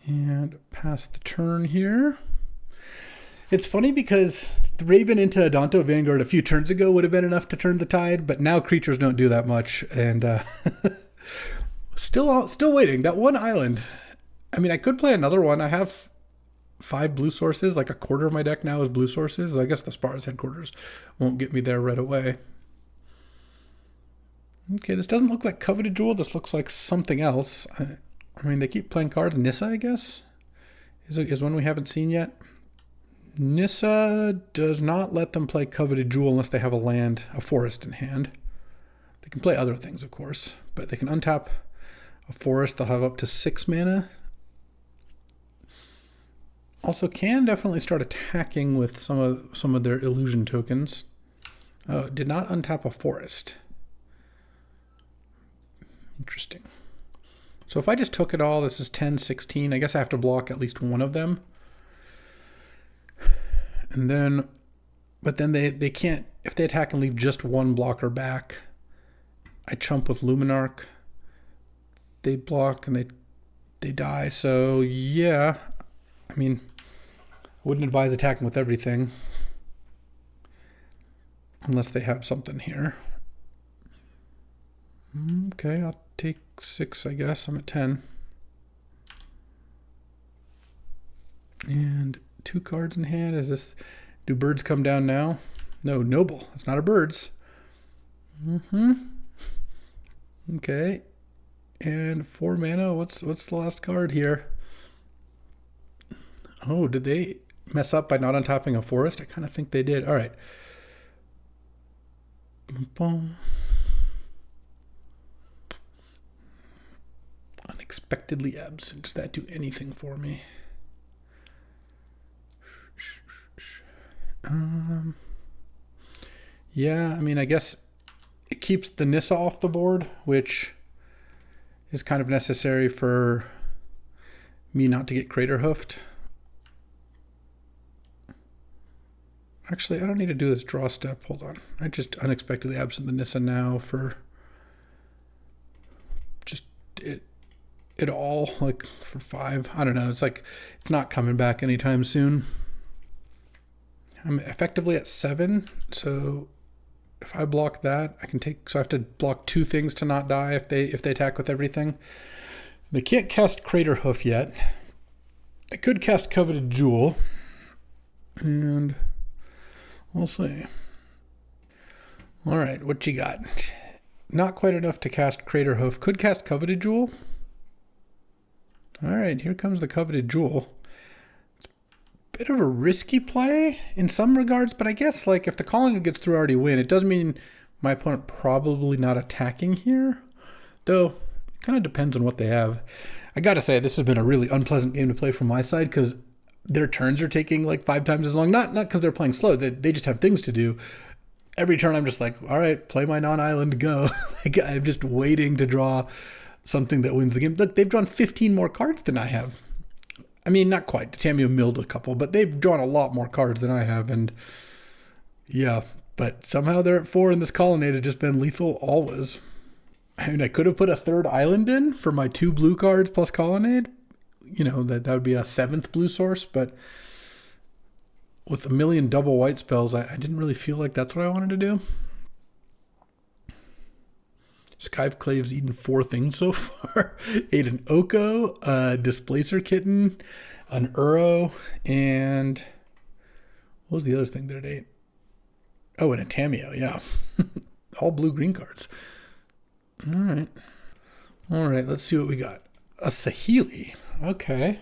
And pass the turn here. It's funny because Thraben into Adonto Vanguard a few turns ago would have been enough to turn the tide, but now creatures don't do that much, and still waiting. That one island. I mean, I could play another one. I have 5 blue sources. Like a quarter of my deck now is blue sources. I guess the Spara's headquarters won't get me there right away. Okay, this doesn't look like Coveted Jewel. This looks like something else. I mean, they keep playing cards. Nissa, I guess, is one we haven't seen yet. Nissa does not let them play Coveted Jewel unless they have a land, a forest in hand. They can play other things, of course, but they can untap a forest. They'll have up to 6 mana. Also can definitely start attacking with some of their illusion tokens. Oh, did not untap a forest. Interesting. So if I just took it all, this is 10, 16. I guess I have to block at least one of them. And then, but then they can't, if they attack and leave just one blocker back, I chump with Luminarch. They block and they die. So yeah, I mean, I wouldn't advise attacking with everything unless they have something here. Okay, I'll take 6, I guess. I'm at 10. And 2 cards in hand. Is this... Do birds come down now? No, noble. It's not a birds. Okay. And 4 mana. What's the last card here? Oh, did they mess up by not untapping a forest? I kind of think they did. All right. unexpectedly absent. Does that do anything for me? Yeah, I mean, I guess it keeps the Nissa off the board, which is kind of necessary for me not to get crater hoofed. Actually, I don't need to do this draw step. Hold on. I just unexpectedly absent the Nissa now for just it all, like for 5. I don't know. It's like it's not coming back anytime soon. I'm effectively at 7, so if I block that, I can take. So I have to block 2 things to not die if they attack with everything. They can't cast Crater Hoof yet. I could cast Coveted Jewel, and we'll see. All right, what you got? Not quite enough to cast Crater Hoof. Could cast Coveted Jewel. All right, here comes the Coveted Jewel. Bit of a risky play in some regards, but I guess like if the colony gets through, I already win. It does mean my opponent probably not attacking here, though it kind of depends on what they have. I gotta say, this has been a really unpleasant game to play from my side because their turns are taking like 5 times as long. Not because they're playing slow. They just have things to do. Every turn I'm just like, all right, play my non-island, go. Like, I'm just waiting to draw something that wins the game. Look, they've drawn 15 more cards than I have. I mean, not quite. Tamio milled a couple, but they've drawn a lot more cards than I have. And yeah, but somehow they're at 4, and this colonnade has just been lethal always. I mean, I could have put a 3rd island in for my 2 blue cards plus colonnade. You know, that would be a 7th blue source, but with a million double white spells, I didn't really feel like that's what I wanted to do. Skyveclave's eaten 4 things so far. Ate an Oko, a Displacer Kitten, an Uro, and what was the other thing that it ate? Oh, and a Tamio, yeah. All blue-green cards. All right, let's see what we got. A Saheeli, okay.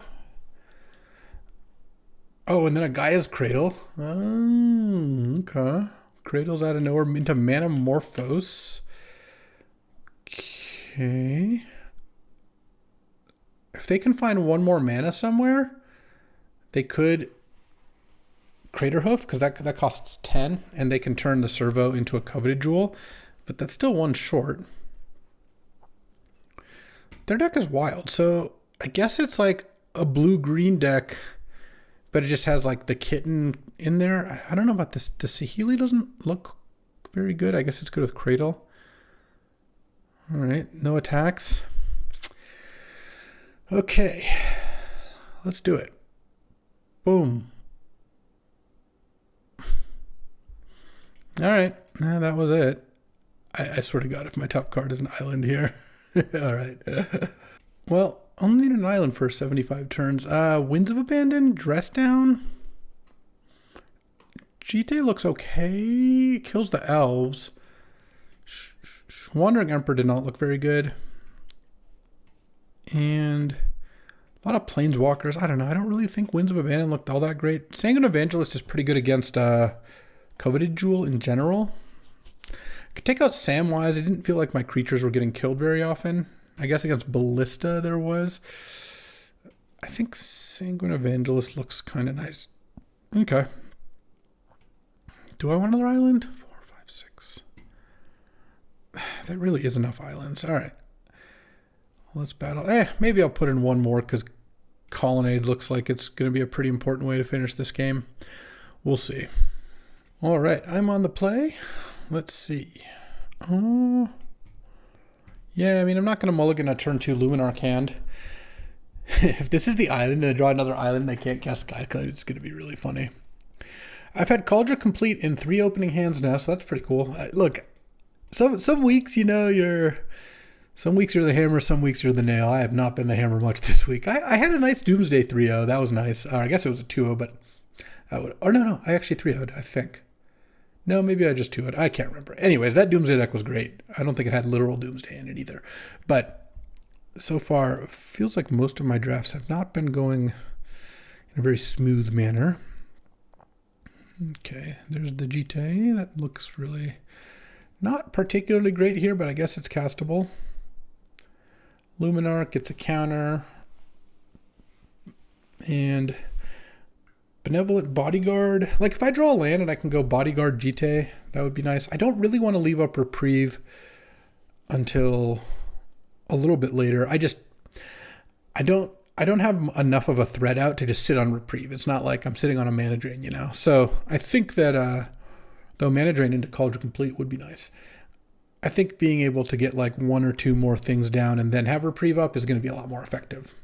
Oh, and then a Gaia's Cradle. Oh, okay. Cradles out of nowhere into Manamorphose. Okay. If they can find 1 more mana somewhere, they could Crater Hoof, because that costs 10, and they can turn the Servo into a Coveted Jewel, but that's still 1 short. Their deck is wild, so I guess it's like a blue-green deck, but it just has like the kitten in there. I don't know about this. The Saheeli doesn't look very good. I guess it's good with Cradle. All right, no attacks. Okay, let's do it. Boom. All right, that was it. I swear to God, if my top card is an island here. All right. Well, only need an island for 75 turns. Winds of Abandon, Dress Down. Jite looks okay. Kills the elves. Wandering Emperor did not look very good. And a lot of Planeswalkers. I don't know. I don't really think Winds of Abandon looked all that great. Sanguine Evangelist is pretty good against Coveted Jewel in general. I could take out Samwise. I didn't feel like my creatures were getting killed very often. I guess against Ballista there was. I think Sanguine Evangelist looks kind of nice. Okay. Do I want another island? 4, 5, 6. That really is enough islands. All right. Let's battle. Maybe I'll put in 1 more because Colonnade looks like it's going to be a pretty important way to finish this game. We'll see. All right. I'm on the play. Let's see. Oh. Yeah, I mean, I'm not going to mulligan a turn 2 Luminarch hand. If this is the island and I draw another island and I can't cast Skyclad, it's going to be really funny. I've had Cauldron complete in 3 opening hands now, so that's pretty cool. Look, some weeks, you know, some weeks you're the hammer, some weeks you're the nail. I have not been the hammer much this week. I had a nice Doomsday 3-0. That was nice. I guess it was a 2-0, but I would. Or no, I actually 3-0'd, I think. No, maybe I just 2-0'd. I can't remember. Anyways, that Doomsday deck was great. I don't think it had literal Doomsday in it either. But so far, it feels like most of my drafts have not been going in a very smooth manner. Okay, there's the Jite. That looks really not particularly great here, but I guess it's castable. Luminarch gets a counter. And Benevolent Bodyguard. Like if I draw a land and I can go Bodyguard Jite, that would be nice. I don't really want to leave up Reprieve until a little bit later. I don't have enough of a threat out to just sit on Reprieve. It's not like I'm sitting on a Mana Drain, you know. So I think that though Mana Drain into Cauldron Complete would be nice. I think being able to get like 1 or 2 more things down and then have Reprieve up is going to be a lot more effective.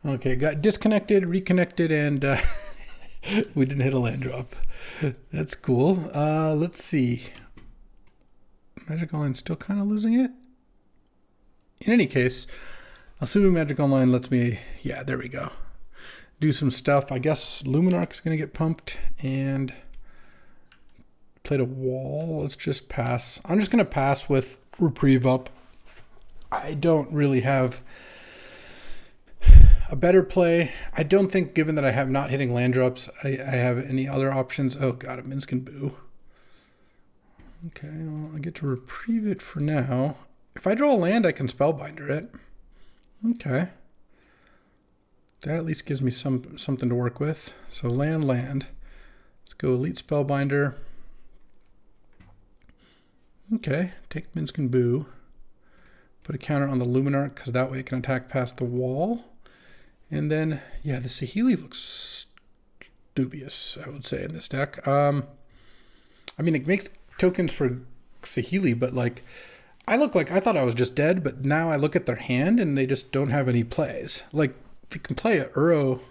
Okay, got disconnected, reconnected, and we didn't hit a land drop. That's cool. Let's see. Magic Online still kind of losing it. In any case, assuming Magic Online lets me, yeah, there we go. Do some stuff. I guess Luminarch's going to get pumped and played a wall. Let's just pass. I'm just going to pass with Reprieve up. I don't really have a better play. I don't think, given that I have not hitting land drops, I have any other options. Oh god, a Minsc Boo. Okay, well, I get to Reprieve it for now. If I draw a land, I can Spellbinder it. Okay. That at least gives me something to work with. So land. Let's go Elite Spellbinder. Okay, take Minsc Boo. Put a counter on the Luminarch, because that way it can attack past the wall. And then, yeah, the Saheeli looks dubious, I would say, in this deck. I mean, it makes tokens for Saheeli, but like, I thought I was just dead, but now I look at their hand and they just don't have any plays. Like, they can play a Uro,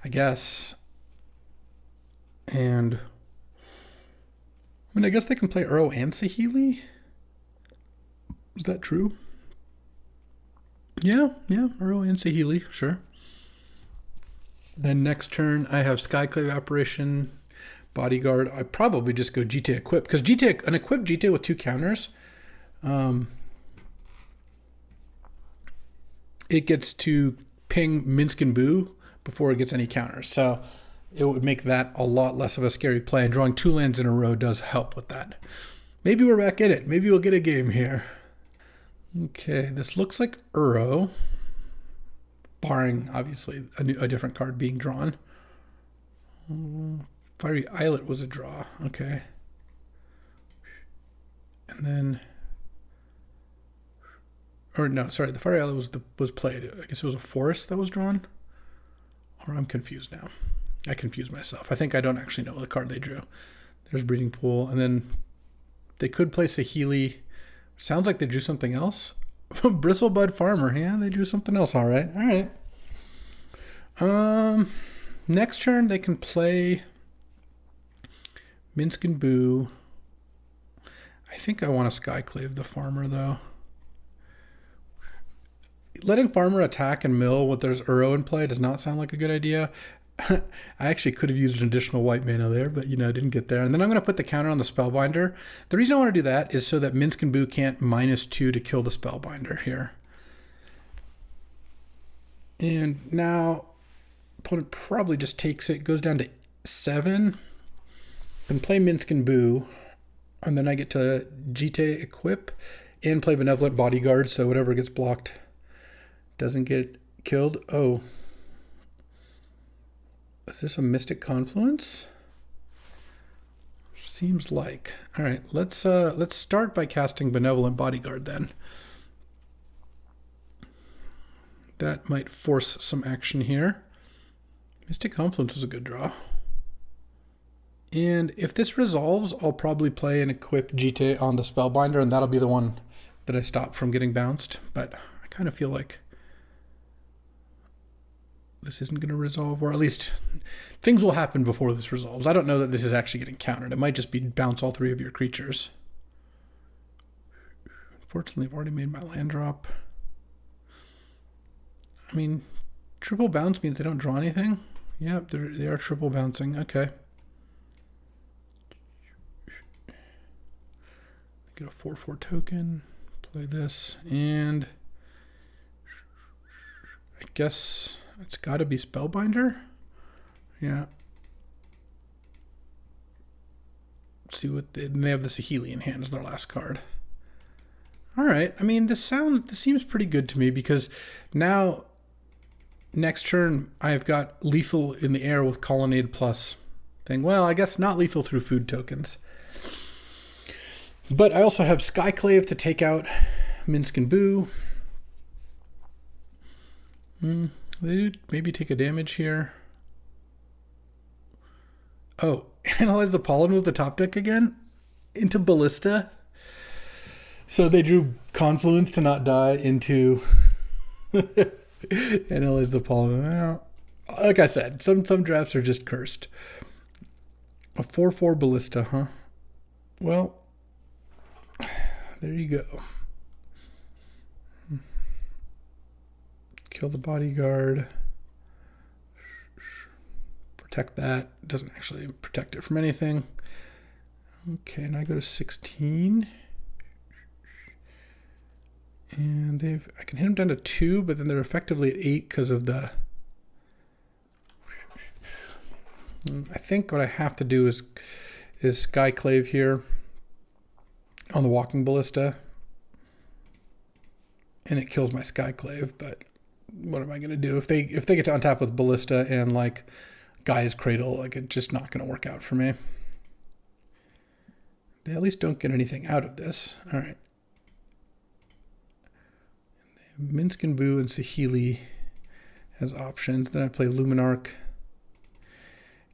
I guess. And, I mean, I guess they can play Uro and Saheeli. Is that true? Yeah, Uro and Saheeli, sure. Then next turn, I have Skyclave Apparition, Bodyguard. I probably just go GT Equip, because an equipped GT with 2 counters, it gets to ping Minsc Boo before it gets any counters. So it would make that a lot less of a scary play, and drawing 2 lands in a row does help with that. Maybe we're back in it. Maybe we'll get a game here. Okay, this looks like Uro, barring, obviously, a different card being drawn. Fiery Islet was a draw. Okay. And then... Or no, sorry, the Fiery Islet was played. I guess it was a forest that was drawn? Or I'm confused now. I confused myself. I think I don't actually know the card they drew. There's Breeding Pool. And then they could play Saheeli. Sounds like they drew something else. Bristlebud Farmer. Yeah, they drew something else. All right. Next turn, they can play Minsc Boo. I think I want to Skyclave the Farmer, though. Letting Farmer attack and mill with there's Uro in play does not sound like a good idea. I actually could have used an additional white mana there, but I didn't get there. And then I'm going to put the counter on the Spellbinder. The reason I want to do that is so that Minsc Boo can't -2 to kill the Spellbinder here. And now opponent probably just takes it, goes down to 7. Then play Minsc Boo, and then I get to GT Equip and play Benevolent Bodyguard, so whatever gets blocked doesn't get killed. Oh. Is this a Mystic Confluence? Seems like. All right, let's start by casting Benevolent Bodyguard then. That might force some action here. Mystic Confluence was a good draw. And if this resolves, I'll probably play an Equip GT on the Spellbinder, and that'll be the one that I stop from getting bounced. But I kind of feel like this isn't going to resolve, or at least things will happen before this resolves. I don't know that this is actually getting countered. It might just be bounce all 3 of your creatures. Unfortunately, I've already made my land drop. I mean, triple bounce means they don't draw anything. Yep, they are triple bouncing. Okay. Get a 4/4 token. Play this, and I guess it's got to be Spellbinder. Yeah. Let's see what they have. The Saheeli in hand as their last card. All right. I mean, this seems pretty good to me because now next turn I've got lethal in the air with Colonnade plus thing. Well, I guess not lethal through food tokens. But I also have Skyclave to take out Minsk and Boo. They do maybe take a damage here. Oh, Analyze the Pollen was the top deck again? Into Ballista. So they drew Confluence to not die into Analyze the Pollen. Like I said, some drafts are just cursed. A 4/4 Ballista, huh? Well, there you go. Kill the bodyguard. Protect that. Doesn't actually protect it from anything. Okay, now I go to 16. And I can hit them down to 2, but then they're effectively at 8 because of the... I think what I have to do is Skyclave here on the Walking Ballista. And it kills my Skyclave, but what am I going to do? If they get to untap with Ballista and like Gaia's Cradle, like it's just not going to work out for me. They at least don't get anything out of this. All right. Minsk and Boo and Saheeli as options. Then I play Luminarch.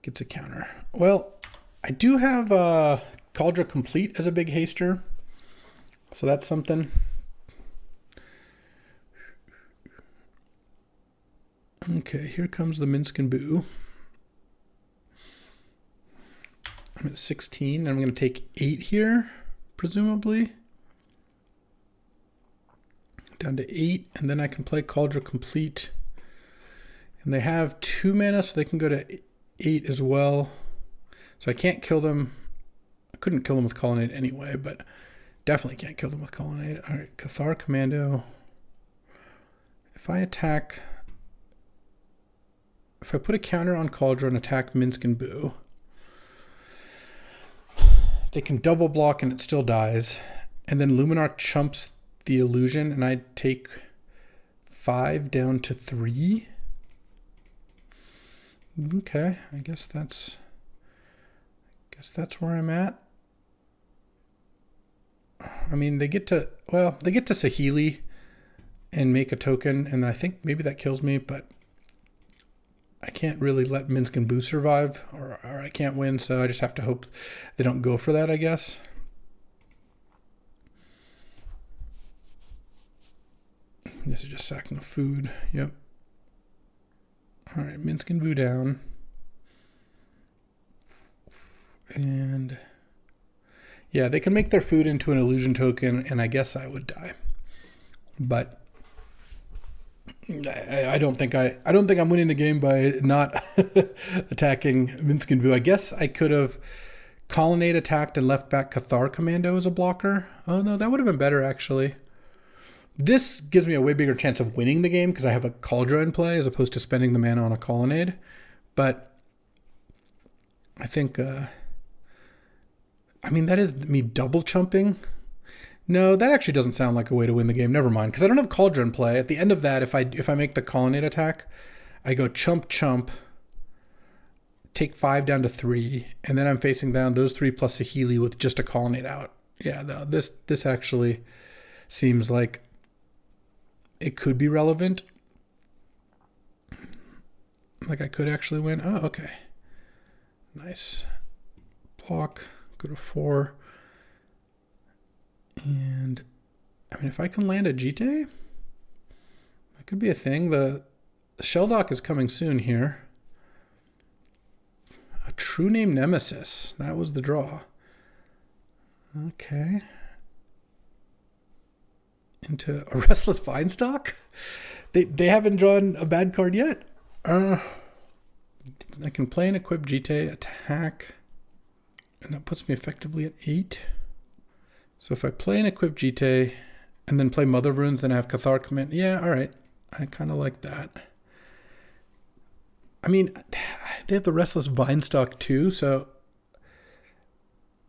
Gets a counter. Well, I do have Cauldron Complete as a big haster. So that's something. Okay, here comes the Minsk and Boo. I'm at 16. I'm going to take 8 here, presumably. Down to 8, and then I can play Cauldron Complete. And they have 2 mana, so they can go to 8 as well. So I can't kill them. I couldn't kill them with Colonnade anyway, but definitely can't kill them with Colonnade. All right, Cathar Commando. If I attack... If I put a counter on Cauldron, attack Minsk and Boo, they can double block and it still dies. And then Luminarch chumps the illusion and I take 5 down to 3. Okay, I guess that's where I'm at. I mean, they get to Saheeli and make a token, and I think maybe that kills me, but I can't really let Minsk and Boo survive, or I can't win, so I just have to hope they don't go for that, I guess. This is just sacking of food. Yep. All right, Minsk and Boo down. And yeah, they can make their food into an illusion token, and I guess I would die. But I don't think I'm winning the game by not attacking Minsk and Boo. I guess I could have Colonnade attacked and left back Cathar Commando as a blocker. Oh no, that would have been better actually. This gives me a way bigger chance of winning the game because I have a Cauldron in play as opposed to spending the mana on a Colonnade. But I think, I mean, that is me double chumping. No, that actually doesn't sound like a way to win the game. Never mind, because I don't have Cauldron in play. At the end of that, if I make the Colonnade attack, I go chump, take 5 down to 3, and then I'm facing down those 3 plus Saheeli with just a Colonnade out. Yeah, no, this actually seems like it could be relevant. Like I could actually win. Oh, okay. Nice. Block, go to 4. And I mean, if I can land a Jite, that could be a thing. The Shelldock is coming soon here. A True Name Nemesis. That was the draw. Okay. Into a Restless Vinestock? They haven't drawn a bad card yet. I can play an Equip Jite, attack, and that puts me effectively at 8. So if I play an Equip Jite and then play Mother Runes, then I have Cathar Command. Yeah, all right. I kind of like that. I mean, they have the Restless Vinestock too, so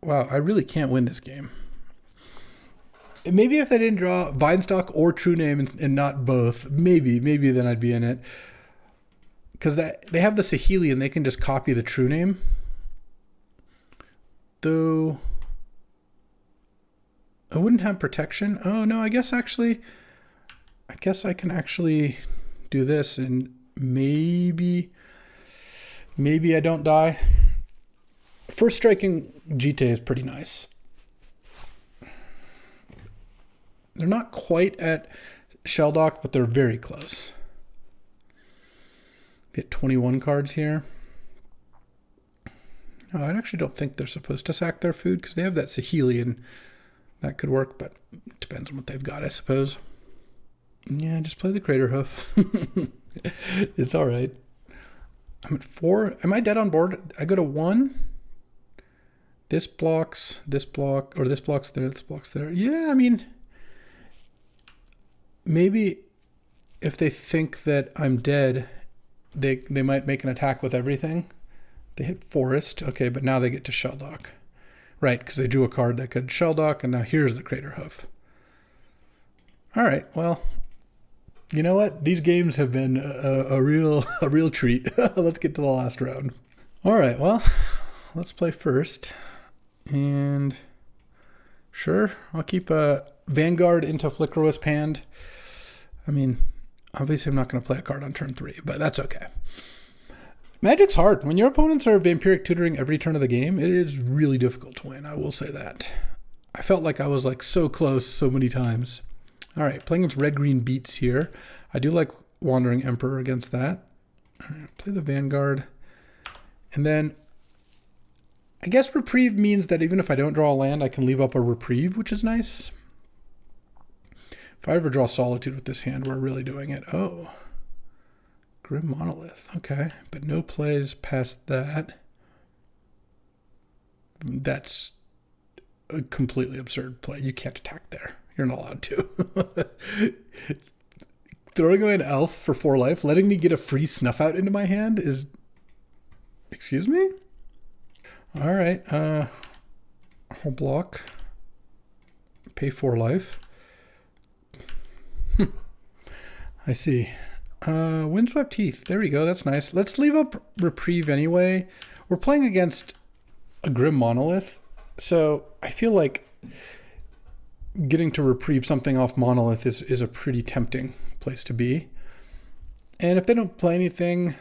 wow, I really can't win this game. Maybe if they didn't draw Vinestock or True Name and not both, maybe then I'd be in it. Because they have the Saheeli and they can just copy the True Name. Though I wouldn't have protection. Oh no, I guess I can actually do this and maybe I don't die. First striking Jite is pretty nice. They're not quite at Shelldock, but they're very close. Get 21 cards here. No, I actually don't think they're supposed to sack their food because they have that Saheeli and that could work, but it depends on what they've got, I suppose. Yeah, just play the Crater Hoof. It's all right. I'm at 4. Am I dead on board? I go to 1. This blocks this block, or this blocks there, this blocks there. Yeah, I mean, maybe if they think that I'm dead, they might make an attack with everything. They hit Forest. Okay, but now they get to Shelldock. Right, because they drew a card that could Shelldock, and now here's the Crater Hoof. All right, well, you know what? These games have been a real treat. Let's get to the last round. All right, well, let's play first. And sure, I'll keep a Vanguard into Flickerwisp hand. I mean, obviously I'm not going to play a card on turn 3, but that's okay. Magic's hard. When your opponents are Vampiric Tutoring every turn of the game, it is really difficult to win, I will say that. I felt like I was like so close so many times. All right, playing against red-green beats here. I do like Wandering Emperor against that. All right, play the Vanguard. And then I guess Reprieve means that even if I don't draw a land, I can leave up a Reprieve, which is nice. If I ever draw Solitude with this hand, we're really doing it. Oh, Grim Monolith. Okay, but no plays past that. That's a completely absurd play. You can't attack there. You're not allowed to. Throwing away an elf for 4 life, letting me get a free Snuff Out into my hand is... Excuse me? All right. Whole block. Pay 4 life. I see. Windswept Heath. There we go. That's nice. Let's leave up Reprieve anyway. We're playing against a Grim Monolith, so I feel like getting to Reprieve something off Monolith is a pretty tempting place to be. And if they don't play anything,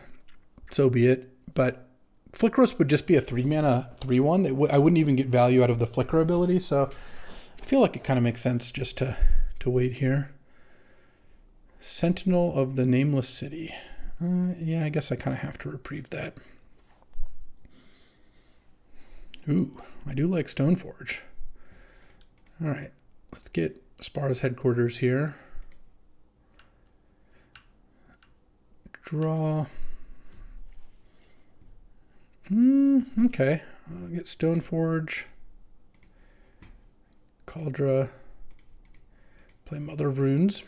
so be it. But Flickerus would just be a 3-mana 3/1. I wouldn't even get value out of the Flicker ability, so I feel like it kind of makes sense just to wait here. Sentinel of the Nameless City. Yeah, I guess I kind of have to Reprieve that. Ooh, I do like Stoneforge. All right, let's get Spara's headquarters here. Draw. Okay, I'll get Stoneforge. Kaldra. Play Mother of Runes.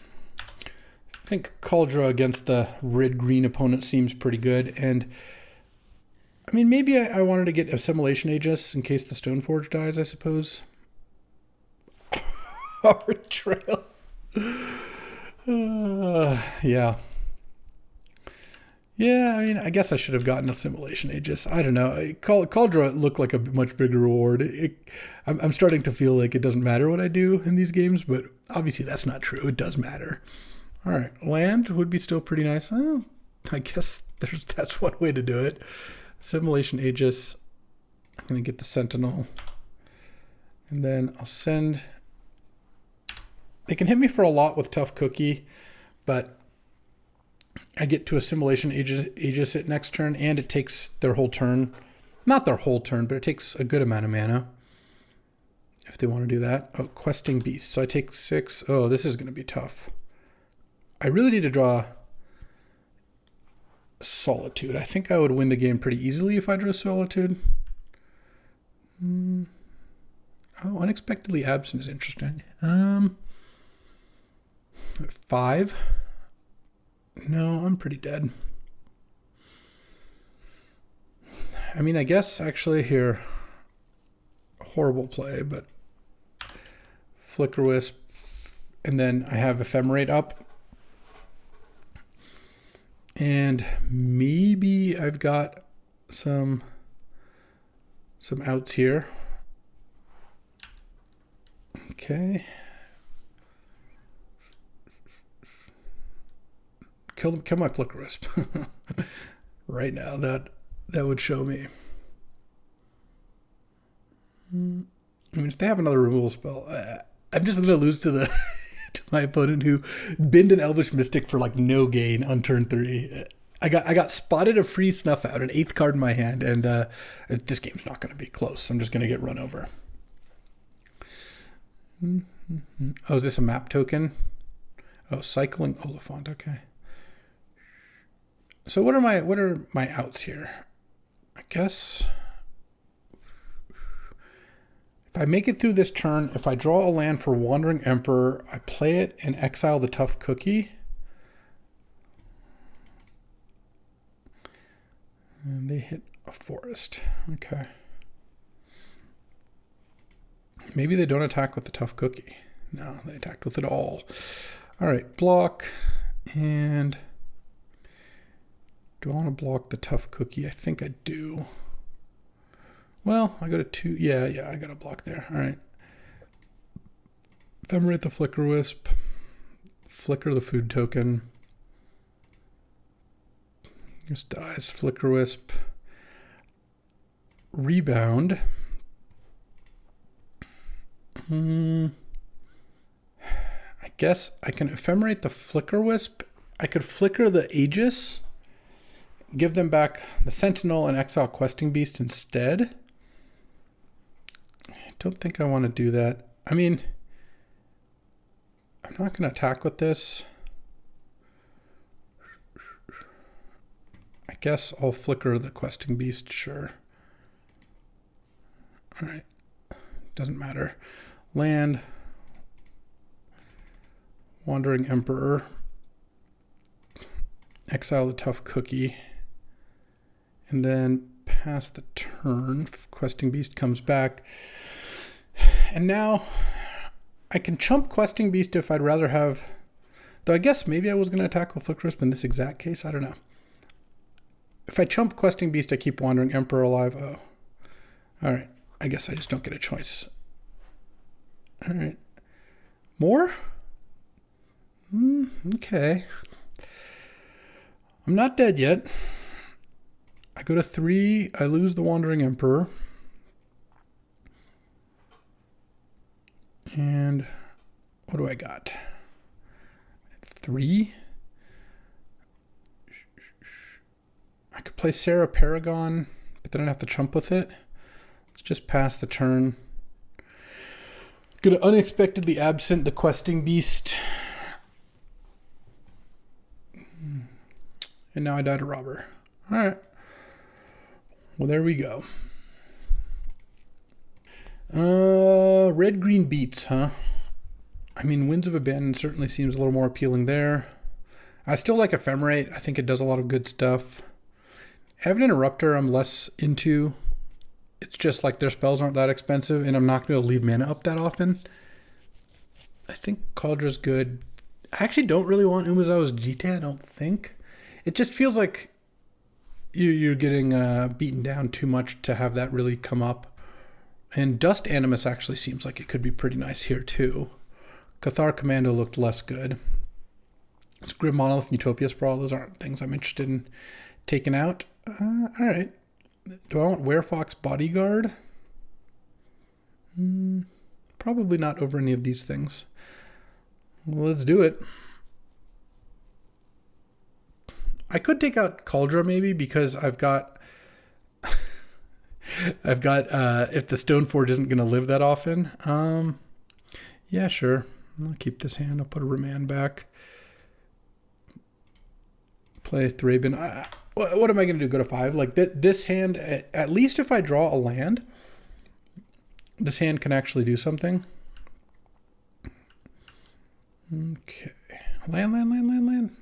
I think Kaldra against the red-green opponent seems pretty good. And, I mean, maybe I wanted to get Assimilation Aegis in case the Stoneforge dies, I suppose. Hard trail. Yeah. Yeah, I mean, I guess I should have gotten Assimilation Aegis. I don't know. Kaldra looked like a much bigger reward. I'm starting to feel like it doesn't matter what I do in these games, but obviously that's not true. It does matter. All right, land would be still pretty nice. Well, I guess that's one way to do it. Assimilation Aegis. I'm going to get the Sentinel. And then I'll send... They can hit me for a lot with Tough Cookie, but I get to Assimilation Aegis it next turn, and it takes their whole turn. Not their whole turn, but it takes a good amount of mana if they want to do that. Oh, Questing Beast. So I take 6. Oh, this is going to be tough. I really need to draw Solitude. I think I would win the game pretty easily if I drew Solitude. Oh, Unexpectedly Absent is interesting. 5. No, I'm pretty dead. I mean, I guess actually here, horrible play, but Flickerwisp and then I have Ephemerate up. And maybe I've got some outs here. Okay. Kill my Flicker Wisp. Right now, that would show me. I mean, if they have another removal spell, I'm just gonna lose to the to my opponent who binned an Elvish Mystic for like no gain on turn 3. I got spotted a free Snuff Out, an 8th card in my hand, and this game's not gonna be close. I'm just gonna get run over. Oh, is this a map token? Oh, Cycling Oliphant. Okay. So what are my outs here? I guess if I make it through this turn, if I draw a land for Wandering Emperor, I play it and exile the Tough Cookie. And they hit a forest. Okay. Maybe they don't attack with the Tough Cookie. No, they attacked with it all. All right, block. And do I want to block the Tough Cookie? I think I do. Well, I got a 2. Yeah, I got a block there. All right. Ephemerate the Flicker Wisp. Flicker the food token. Just dies. Flicker Wisp. Rebound. I guess I can Ephemerate the Flicker Wisp. I could flicker the Aegis. Give them back the Sentinel and exile Questing Beast instead. I don't think I want to do that. I mean, I'm not going to attack with this. I guess I'll flicker the Questing Beast, sure. All right. Doesn't matter. Land. Wandering Emperor. Exile the Tough Cookie. And then pass the turn. Questing Beast comes back. And now I can chump Questing Beast if I'd rather have... Though I guess maybe I was going to attack with Flicker Wisp in this exact case. I don't know. If I chump Questing Beast, I keep Wandering Emperor alive. Oh. Alright. I guess I just don't get a choice. Alright. More? Okay. I'm not dead yet. I go to 3. I lose the Wandering Emperor. And what do I got? 3. I could play Sarah Paragon, but then I'd have to chump with it. Let's just pass the turn. Gonna unexpectedly absent the Questing Beast. And now I died a robber. Alright. Well, there we go. Red-green beats, huh? I mean, Winds of Abandon certainly seems a little more appealing there. I still like Ephemerate. I think it does a lot of good stuff. Avid Interrupter I'm less into. It's just like their spells aren't that expensive, and I'm not going to be able to leave mana up that often. I think Caldra's good. I actually don't really want Umezawa's Jite, I don't think. It just feels like you're getting beaten down too much to have that really come up. And Dust Animus actually seems like it could be pretty nice here too. Cathar Commando looked less good. It's Grim Monolith and Utopia Sprawl. Those aren't things I'm interested in taking out. Alright. Do I want Werefox Bodyguard? Probably not over any of these things. Well, let's do it. I could take out Cauldra maybe because I've got if the Stoneforge isn't going to live that often. Yeah, sure. I'll keep this hand. I'll put a Remand back. Play Thraben. What am I going to do? Go to 5? Like this hand, at least if I draw a land, this hand can actually do something. Okay. Land.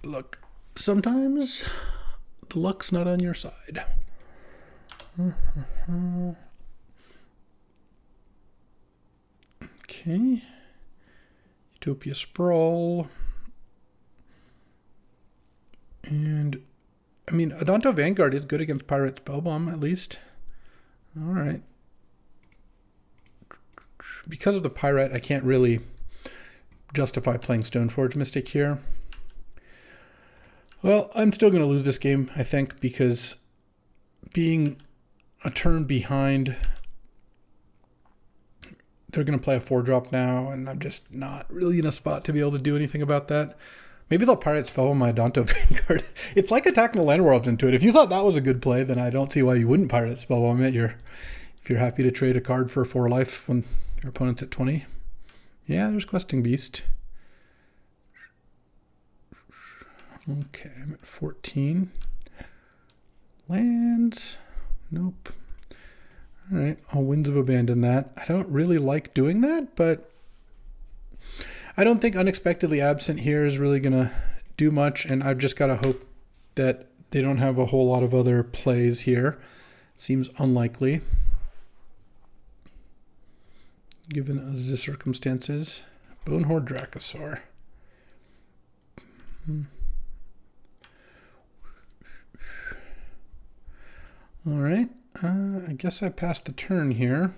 Look, sometimes the luck's not on your side. Okay. Utopia Sprawl. And, I mean, Adonto Vanguard is good against Pirate Spellbomb, at least. All right. Because of the Pirate, I can't really justify playing Stoneforge Mystic here. Well, I'm still going to lose this game, I think, because being a turn behind, they're going to play a 4-drop now, and I'm just not really in a spot to be able to do anything about that. Maybe they'll Pirate Spellbomb my Adonto Vanguard. It's like attacking the land worlds into it. If you thought that was a good play, then I don't see why you wouldn't Pirate Spellbomb it. If you're happy to trade a card for 4 life when your opponent's at 20. Yeah, there's Questing Beast. Okay, I'm at 14. Lands. Nope. All right, all Winds of Abandon that. I don't really like doing that, but I don't think Unexpectedly Absent here is really going to do much, and I've just got to hope that they don't have a whole lot of other plays here. Seems unlikely, given the circumstances. Bonehorde Dracosaur. All right, I guess I passed the turn here.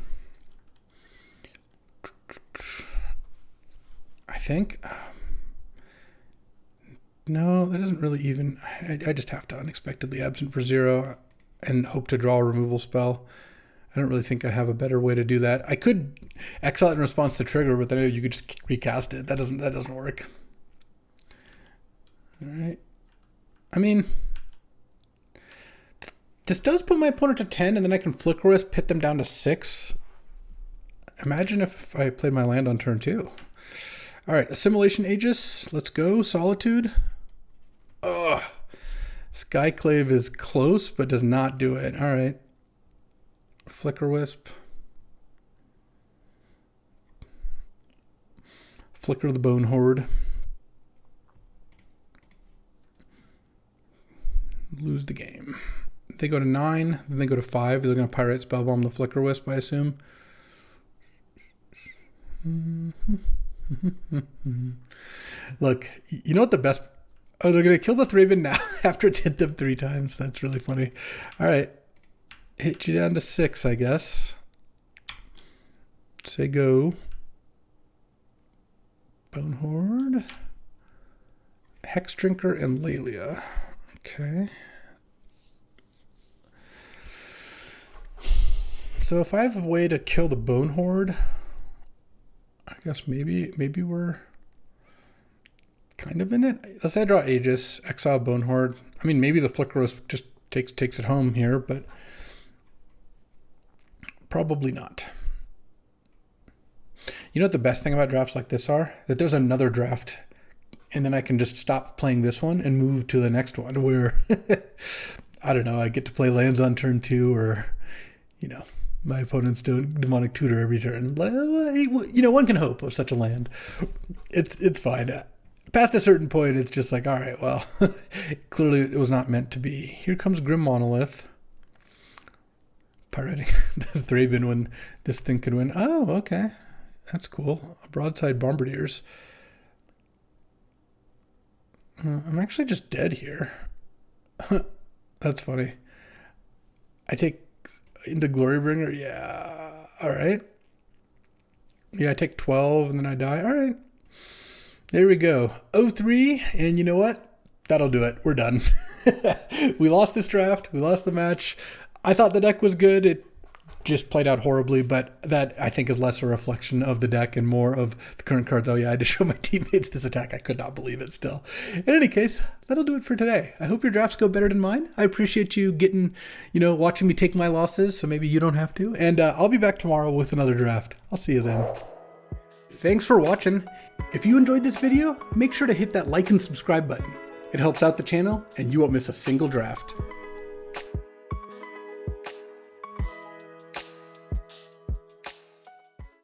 I think. No, that doesn't really even. I just have to Unexpectedly Absent for 0 and hope to draw a removal spell. I don't really think I have a better way to do that. I could exile it in response to trigger, but then you could just recast it. That doesn't work. All right. I mean, this does put my opponent to 10, and then I can Flicker Wisp, pit them down to 6. Imagine if I played my land on turn 2. All right, Assimilation Aegis. Let's go. Solitude. Ugh. Skyclave is close, but does not do it. All right. Flicker Wisp. Flicker the Bonehorde. Lose the game. They go to 9, then they go to 5. They're going to Pirate Spellbomb the Flicker Wisp, I assume. Look, you know what the best... Oh, they're going to kill the Thraben now after it's hit them 3 times. That's really funny. All right. Hit you down to 6, I guess. Say go. Bonehorde. Hex Drinker and Lelia. Okay. So if I have a way to kill the Bonehorde, I guess maybe we're kind of in it. Let's say I draw Aegis, exile Bonehorde. I mean, maybe the Flicker Wisp just takes it home here, but probably not. You know what the best thing about drafts like this are? That there's another draft, and then I can just stop playing this one and move to the next one where, I don't know, I get to play lands on turn 2, or, you know, my opponents don't Demonic Tutor every turn. You know, one can hope of such a land. It's fine. Past a certain point, it's just like, all right, well, clearly it was not meant to be. Here comes Grim Monolith. Pirating the Thraben when this thing could win. Oh, okay. That's cool. Broadside Bombardiers. I'm actually just dead here. That's funny. I take into Glorybringer. Yeah. All right. Yeah, I take 12 and then I die. All right. There we go. 0-3. And you know what? That'll do it. We're done. We lost this draft. We lost the match. I thought the deck was good. It just played out horribly, but that I think is less a reflection of the deck and more of the current cards. Oh yeah, I had to show my teammates this attack. I could not believe it still. In any case, that'll do it for today. I hope your drafts go better than mine. I appreciate you watching me take my losses, so maybe you don't have to. And I'll be back tomorrow with another draft. I'll see you then. Thanks for watching. If you enjoyed this video, make sure to hit that like and subscribe button. It helps out the channel, and you won't miss a single draft.